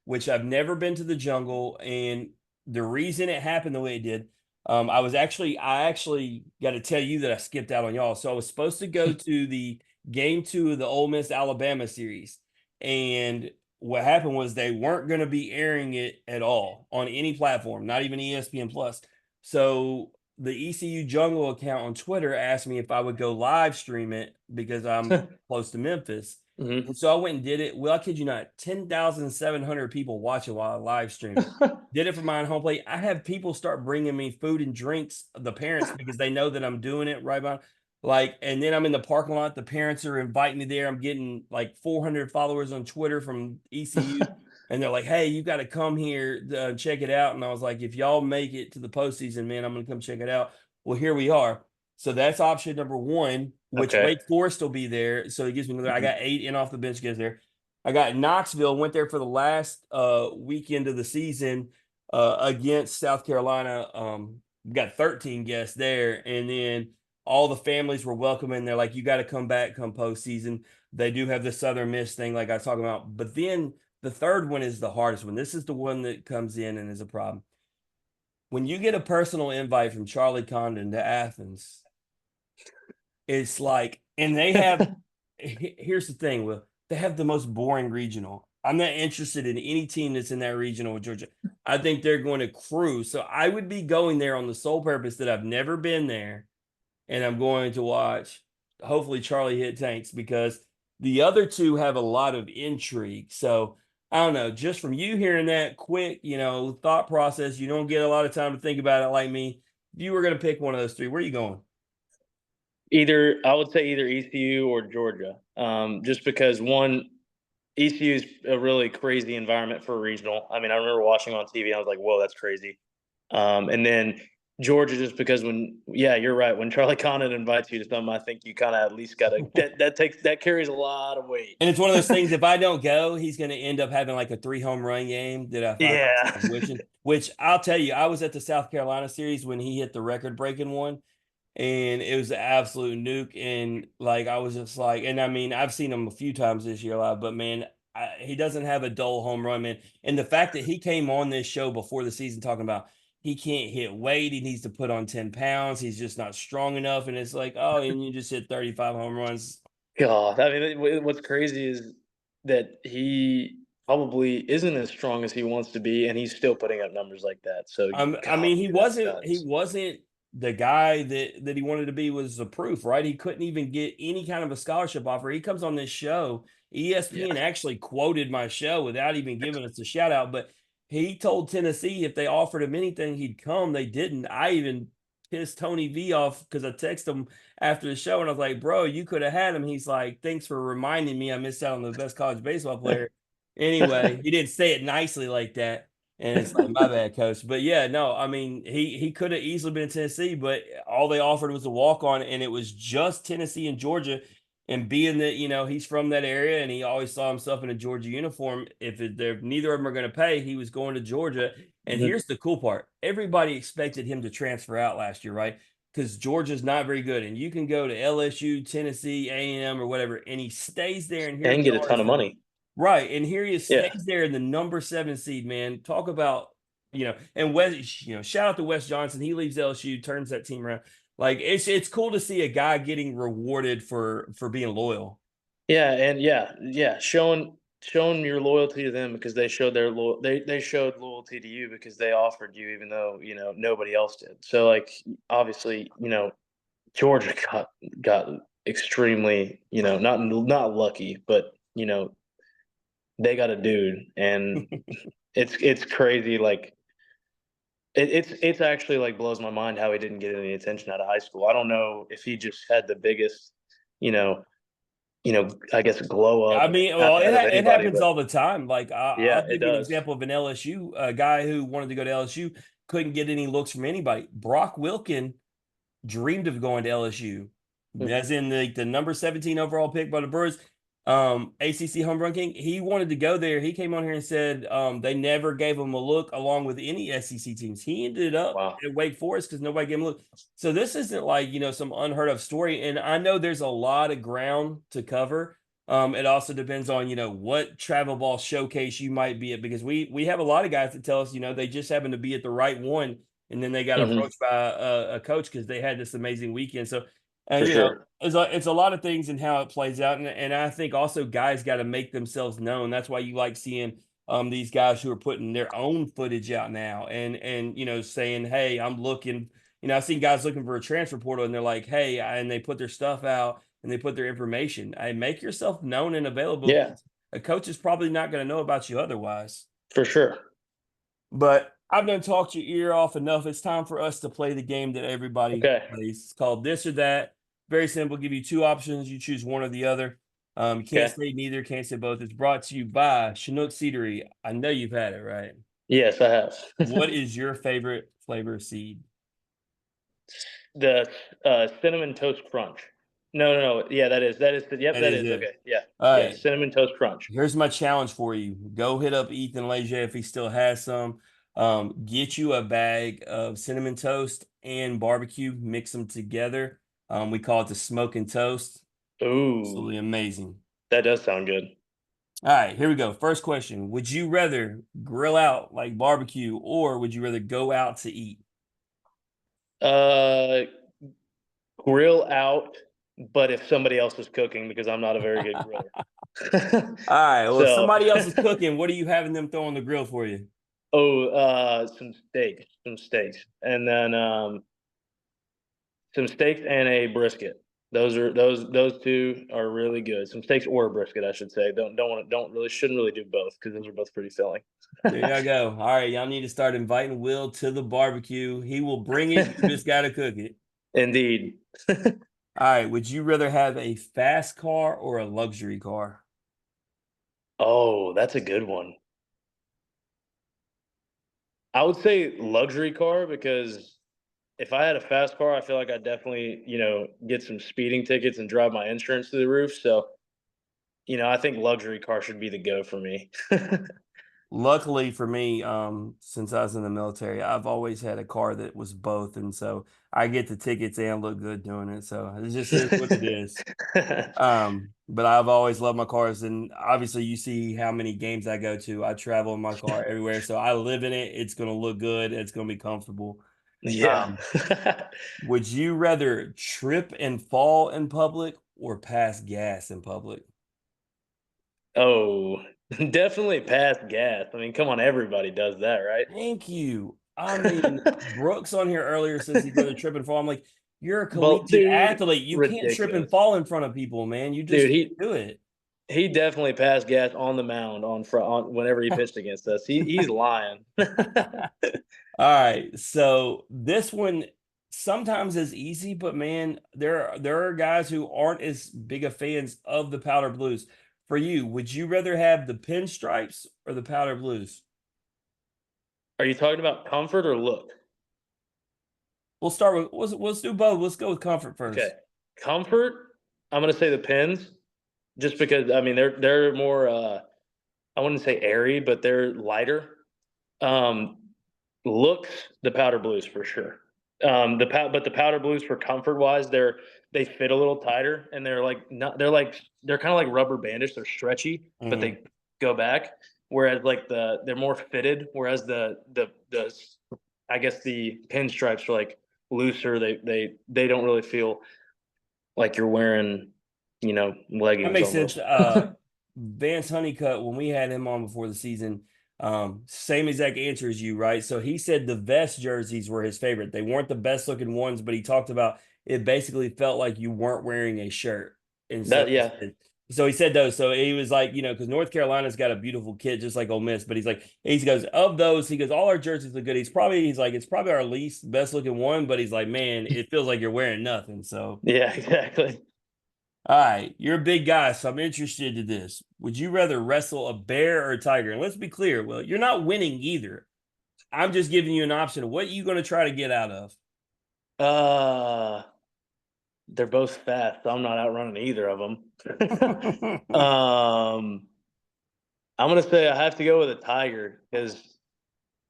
which I've never been to the jungle, and the reason it happened the way it did, I actually got to tell you that I skipped out on y'all. So I was supposed to go to the game two of the Ole Miss Alabama series. And what happened was they weren't going to be airing it at all on any platform, not even ESPN Plus. So the ECU Jungle account on Twitter asked me if I would go live stream it because I'm close to Memphis. And Mhm. so I went and did it. Well, I kid you not, 10,700 people watching while I live streamed it. Did it for my own home plate. I have people start bringing me food and drinks, the parents, because they know that I'm doing it right by. Like, and then I'm in the parking lot. The parents are inviting me there. I'm getting like 400 followers on Twitter from ECU, and they're like, "Hey, you got to come here to check it out." And I was like, "If y'all make it to the postseason, man, I'm gonna come check it out." Well, here we are. So that's option number one, which Okay. Wake Forest will be there. So it gives me another. I got Mhm. 8 in off the bench gets there. I got Knoxville. Went there for the last weekend of the season against South Carolina. We got 13 guests there, and then all the families were welcoming. They're like, you got to come back come postseason. They do have the Southern Miss thing, like I was talking about. But then the third one is the hardest one. This is the one that comes in and is a problem. When you get a personal invite from Charlie Condon to Athens, it's like, and they have, here's the thing, Will, they have the most boring regional. I'm not interested in any team that's in that regional with Georgia. I think they're going to cruise. So I would be going there on the sole purpose that I've never been there and I'm going to watch hopefully Charlie hit tanks because the other two have a lot of intrigue. So I don't know, just from you hearing that quick, thought process, you don't get a lot of time to think about it like me. If you were going to pick one of those three, where are you going? I would say either ECU or Georgia, just because one, ECU is a really crazy environment for a regional. I mean, I remember watching on TV. I was like, "Whoa, that's crazy." And then Georgia, just because yeah, you're right. When Charlie Connon invites you to something, I think you kind of at least got to that carries a lot of weight. And it's one of those things, if I don't go, he's going to end up having like a 3 home run game that I find Yeah. myself wishing. Which I'll tell you, I was at the South Carolina series when he hit the record breaking one, and it was an absolute nuke. And like, I was just like, and I mean, I've seen him a few times this year live, but man, he doesn't have a dull home run, man. And the fact that he came on this show before the season talking about he can't hit weight, he needs to put on 10 pounds, he's just not strong enough. And it's like, oh, and you just hit 35 home runs. God, I mean, what's crazy is that he probably isn't as strong as he wants to be, and he's still putting up numbers like that. So, I mean, golly, that's he nuts. wasn't the guy that he wanted to be was the proof, right? He couldn't even get any kind of a scholarship offer. He comes on this show. Yeah. ESPN actually quoted my show without even giving us a shout out, but he told Tennessee if they offered him anything, he'd come. They didn't. I even pissed Tony V off because I texted him after the show and I was like, bro, you could have had him. He's like, thanks for reminding me I missed out on the best college baseball player. Anyway, he didn't say it nicely like that. And it's like, my bad, coach. But yeah, no, I mean, he could have easily been in Tennessee, but all they offered was a walk on, and it was just Tennessee and Georgia. And being that, he's from that area and he always saw himself in a Georgia uniform, if neither of them are going to pay, he was going to Georgia. And Mhm. here's the cool part: everybody expected him to transfer out last year, right? Because Georgia's not very good, and you can go to LSU, Tennessee, A&M, or whatever, and he stays there. And here And we get a are ton as of money. right, and here he Yeah. stays there in the number 7 seed, man. Talk about, and Wes, shout out to Wes Johnson. He leaves LSU, turns that team around. Like it's cool to see a guy getting rewarded for being loyal. Yeah, and yeah, showing your loyalty to them because they showed they showed loyalty to you because they offered you even though, nobody else did. So, like, obviously, Georgia got extremely, not lucky, but, they got a dude, and it's crazy, like, it's actually, like, blows my mind how he didn't get any attention out of high school. I don't know if he just had the biggest, you know I guess glow I up mean, well, out of it anybody, happens but all the time. Like yeah, I'll it give you an does. example of an LSU a guy who wanted to go to LSU couldn't get any looks from anybody. Brock Wilken dreamed of going to LSU, Mhm. as in the number 17 overall pick by the Birds, ACC home run king. He wanted to go there. He came on here and said they never gave him a look along with any SEC teams. He ended up Wow. at Wake Forest because nobody gave him a look. So this isn't like, some unheard of story. And I know there's a lot of ground to cover. It also depends on, what travel ball showcase you might be at because we have a lot of guys that tell us, they just happen to be at the right one and then they got Mhm. approached by a coach because they had this amazing weekend. So, For sure. it's a lot of things in how it plays out, and I think also guys got to make themselves known. That's why you like seeing these guys who are putting their own footage out now, and saying, "Hey, I'm looking." I've seen guys looking for a transfer portal, and they're like, "Hey," and they put their stuff out and they put their information. I make yourself known and available. Yeah, A coach is probably not going to know about you otherwise. for sure. But I've done talked your ear off enough. It's time for us to play the game that everybody Okay. plays. It's called this or that. Very simple. Give you two options. You choose one or the other. You can't Okay. say neither. Can't say both. It's brought to you by Chinook Seedery. I know you've had it, right? Yes, I have. What is your favorite flavor seed? The, Cinnamon Toast Crunch. No, no, no. Yeah, That that is is, it. okay, yeah, All yeah, right. Cinnamon Toast Crunch. Here's my challenge for you. Go hit up Ethan Leger if he still has some. Get you a bag of cinnamon toast and barbecue. Mix them together. We call it the smoke and toast. Ooh, Absolutely amazing. that does sound good. All right, here we go. First question: would you rather grill out like barbecue, or would you rather go out to eat? Uh, Grill out, but if somebody else is cooking because I'm not a very good griller. All right. Well, if So, somebody else is cooking, what are you having them throw on the grill for you? some steaks, and then, some steaks and a brisket. Those 2 are really good. Some steaks or a brisket, I should say. Don't really shouldn't really do both because those are both pretty filling. There you go. All right, y'all need to start inviting Will to the barbecue. He will bring it. You just got to cook it. Indeed. All right. Would you rather have a fast car or a luxury car? Oh, that's a good one. I would say luxury car because if I had a fast car, I feel like I'd definitely, get some speeding tickets and drive my insurance through the roof. So, I think luxury car should be the go for me. Luckily for me, since I was in the military, I've always had a car that was both, and so I get the tickets and look good doing it. So it just is what it is. But I've always loved my cars, and obviously you see how many games I go to. I travel in my car everywhere, so I live in it. It's gonna look good. It's gonna be comfortable. Yeah. Um, would you rather trip and fall in public or pass gas in public? Oh, definitely past gas. I mean, come on, everybody does that, right? Thank you. I mean, Brooks on here earlier says he'd rather trip and fall. I'm like, you're a Well, collegiate dude, athlete. You can't trip and ridiculous. fall in front of people, man. You Dude, just he do it. he definitely passed gas on the mound on whenever he pitched against us. He's lying. All right. So this one sometimes is easy, but man, there are guys who aren't as big of fans of the powder blues. For you, would you rather have the pinstripes or the powder blues? Are you talking about comfort or look? We'll start with let's do both. Let's go with comfort Okay. first. Comfort, I'm gonna say the Pens, just because I mean they're more I wouldn't say airy, but they're lighter. Um Looks, the powder blues for sure. But the powder blues for comfort wise, they fit a little tighter and they're like not they're kind of like rubber bandish. They're stretchy, but Mhm. they go back. Whereas like they're more fitted. Whereas the I guess the pinstripes are like looser. They don't really feel like you're wearing That leggings makes sense. almost. Vance Honeycutt, when we had him on before the season, same exact answer as you, right? So he said the vest jerseys were his favorite. They weren't the best looking ones, but he talked about it basically felt like you weren't wearing a shirt. And so That yeah. he said those. So he was like, because North Carolina's got a beautiful kit just like Ole Miss, but he's like, he goes, of those, he goes, all our jerseys look good. He's like, it's probably our least best looking one, but he's like, man, it feels like you're wearing nothing. So Yeah, exactly. all right, you're a big guy, so I'm interested in this. Would you rather wrestle a bear or a tiger? And let's be clear, well, you're not winning either. I'm just giving you an option of what you going to try to get out of. Uh They're both fast, so I'm not outrunning either of them. I'm gonna say I have to go with a tiger because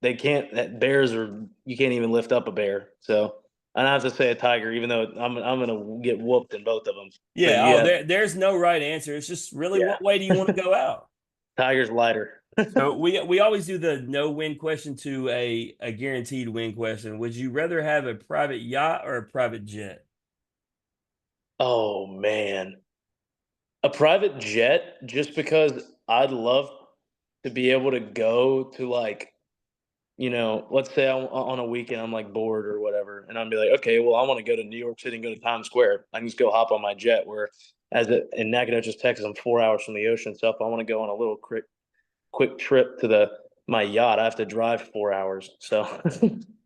they can't. That bears are you can't even lift up a bear. So I have to say a tiger, even though I'm gonna get whooped in both of them. But Yeah, oh, yeah, there's no right answer. It's just really yeah, what way do you want to go out? tiger's lighter. So we always do the no win question to a guaranteed win question. Would you rather have a private yacht or a private jet? Oh man, a private jet, just because I'd love to be able to go to like let's say I'm on a weekend, I'm like bored or whatever, and I'm be like, okay, well, I want to go to New York City and go to Times Square. I can just go hop on my jet. Where in Nacogdoches, Texas, I'm 4 hours from the ocean. So if I want to go on a little quick trip to the my yacht, I have to drive 4 hours. So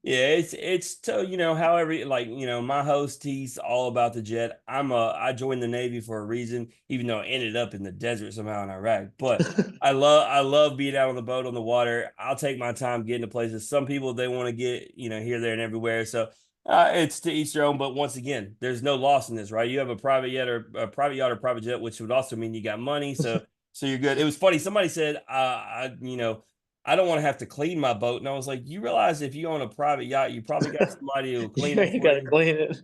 Yeah, it's so however like my host he's all about the jet. I joined the Navy for a reason, even though I ended up in the desert somehow in Iraq. But I love being out on the boat on the water. I'll take my time getting to places. Some people they want to get here, there, and everywhere. So it's to each their own. But once again, there's no loss in this, right? You have a private jet or a private yacht or private jet, which would also mean you got money. So you're good. It was funny. Somebody said, I don't want to have to clean my boat. And I was like, you realize if you own a private yacht, you probably got somebody who will clean yeah, it you for gotta you. clean it.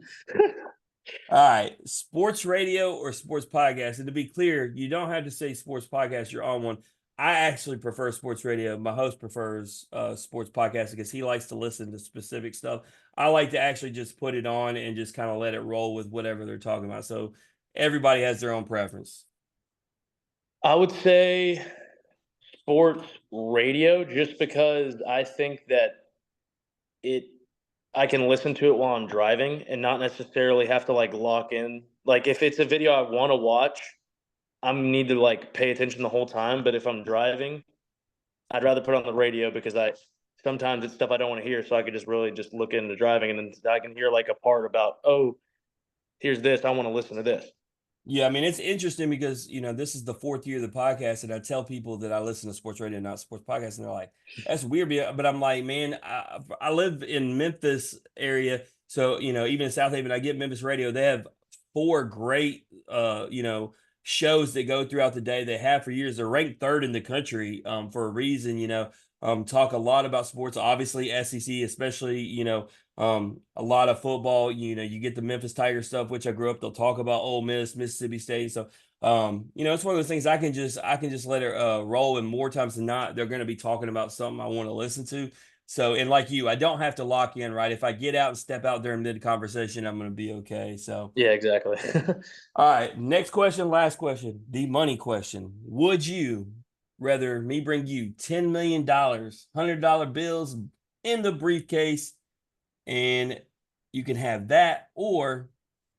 All right. Sports radio or sports podcast. And to be clear, you don't have to say sports podcast. You're on one. I actually prefer sports radio. My host prefers sports podcast because he likes to listen to specific stuff. I like to actually just put it on and just kind of let it roll with whatever they're talking about. So everybody has their own preference. I would say sports radio, just because I think that it I can listen to it while I'm driving and not necessarily have to like lock in. Like if it's a video I want to watch, I need to like pay attention the whole time. But if I'm driving, I'd rather put on the radio because I sometimes it's stuff I don't want to hear, so I could just really just look into driving and then I can hear like a part about here's this. I want to listen to this. Yeah, I mean, it's interesting because, this is the fourth year of the podcast, and I tell people that I listen to sports radio, not sports podcasts, and they're like, that's weird. But I'm like, man, I live in Memphis area. So, even in South Haven, I get Memphis radio. They have four great, shows that go throughout the day. They have for years. They're ranked third in the country for a reason, talk a lot about sports, obviously SEC, especially, a lot of football. You get the Memphis Tigers stuff, which I grew up. They'll talk about Ole Miss, Mississippi State. So, it's one of those things I can just let it roll. And more times than not, they're going to be talking about something I want to listen to. So, and like you, I don't have to lock in, right? If I get out and step out during mid conversation, I'm going to be okay. So, Yeah, exactly. all right, next question, last question, the money question. Would you rather me bring you $10 million, $100 bills in the briefcase, and you can have that, or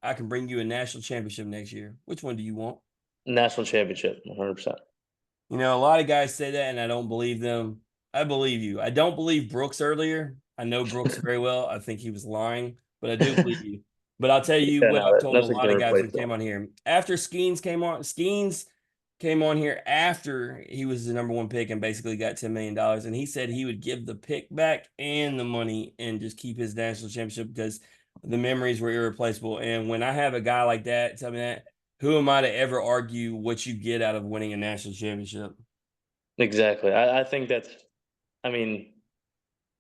I can bring you a national championship next year? Which one do you want? National championship, 100%. A lot of guys say that, and I don't believe them. I believe you. I don't believe Brooks earlier. I know Brooks very well. I think he was lying, but I do believe you. But I'll tell you Yeah, what no, I've told a nothing's lot of gonna guys replace when that. came on here. After Skeens came on here after he was the number one pick and basically got $10 million. And he said he would give the pick back and the money and just keep his national championship because the memories were irreplaceable. And when I have a guy like that tell me that, who am I to ever argue what you get out of winning a national championship? Exactly. I think that's. I mean,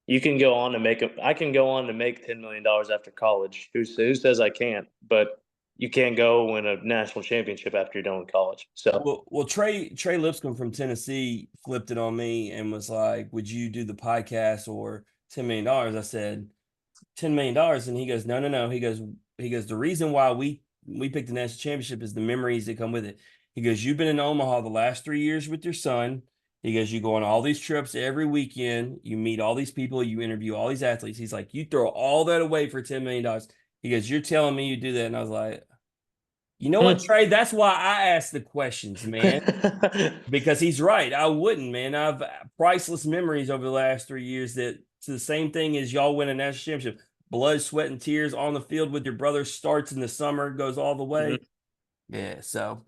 you can go on to make a. I can go on to make $10 million after college. Who says I can't? But you can't go win a national championship after you're done with college. So Well, Trey Lipscomb from Tennessee flipped it on me and was like, "Would you do the podcast or $10 million?" I said, $10 million, and he goes, "No, no, no." He goes, "The reason why we picked the national championship is the memories that come with it." He goes, "You've been in Omaha the last 3 years with your son." He goes, "You go on all these trips every weekend. You meet all these people. You interview all these athletes." He's like, "You throw all that away for $10 million." He goes, "You're telling me you do that?" And I was like, "You know what, Trey? That's why I ask the questions, man." Because he's right. I wouldn't, man. I've priceless memories over the last 3 years that it's the same thing as y'all win a national championship. Blood, sweat, and tears on the field with your brother, starts in the summer, goes all the way. Yeah, so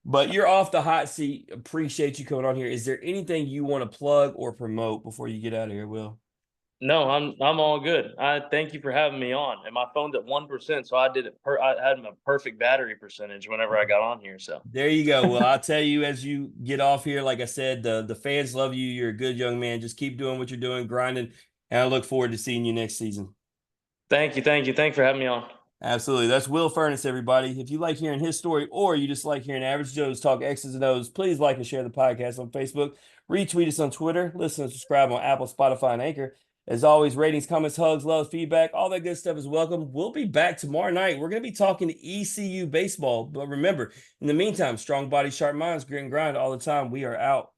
but you're off the hot seat. Appreciate you coming on here. Is there anything you want to plug or promote before you get out of here, Will? No, I'm all good. I thank you for having me on. And my phone's at 1%, so I did it. I had a perfect battery percentage whenever I got on here. So There you go. Well, I'll tell you as you get off here, like I said, the fans love you. You're a good young man. Just keep doing what you're doing, grinding, and I look forward to seeing you next season. thank you, thanks for having me on. Absolutely. That's Will Furniss, everybody. If you like hearing his story or you just like hearing Average Joe's talk X's and O's, please like and share the podcast on Facebook. Retweet us on Twitter. Listen and subscribe on Apple, Spotify, and Anchor. As always, ratings, comments, hugs, love, feedback, all that good stuff is welcome. We'll be back tomorrow night. We're going to be talking to ECU baseball. But remember, in the meantime, strong body, sharp minds, grit and grind all the time. We are out.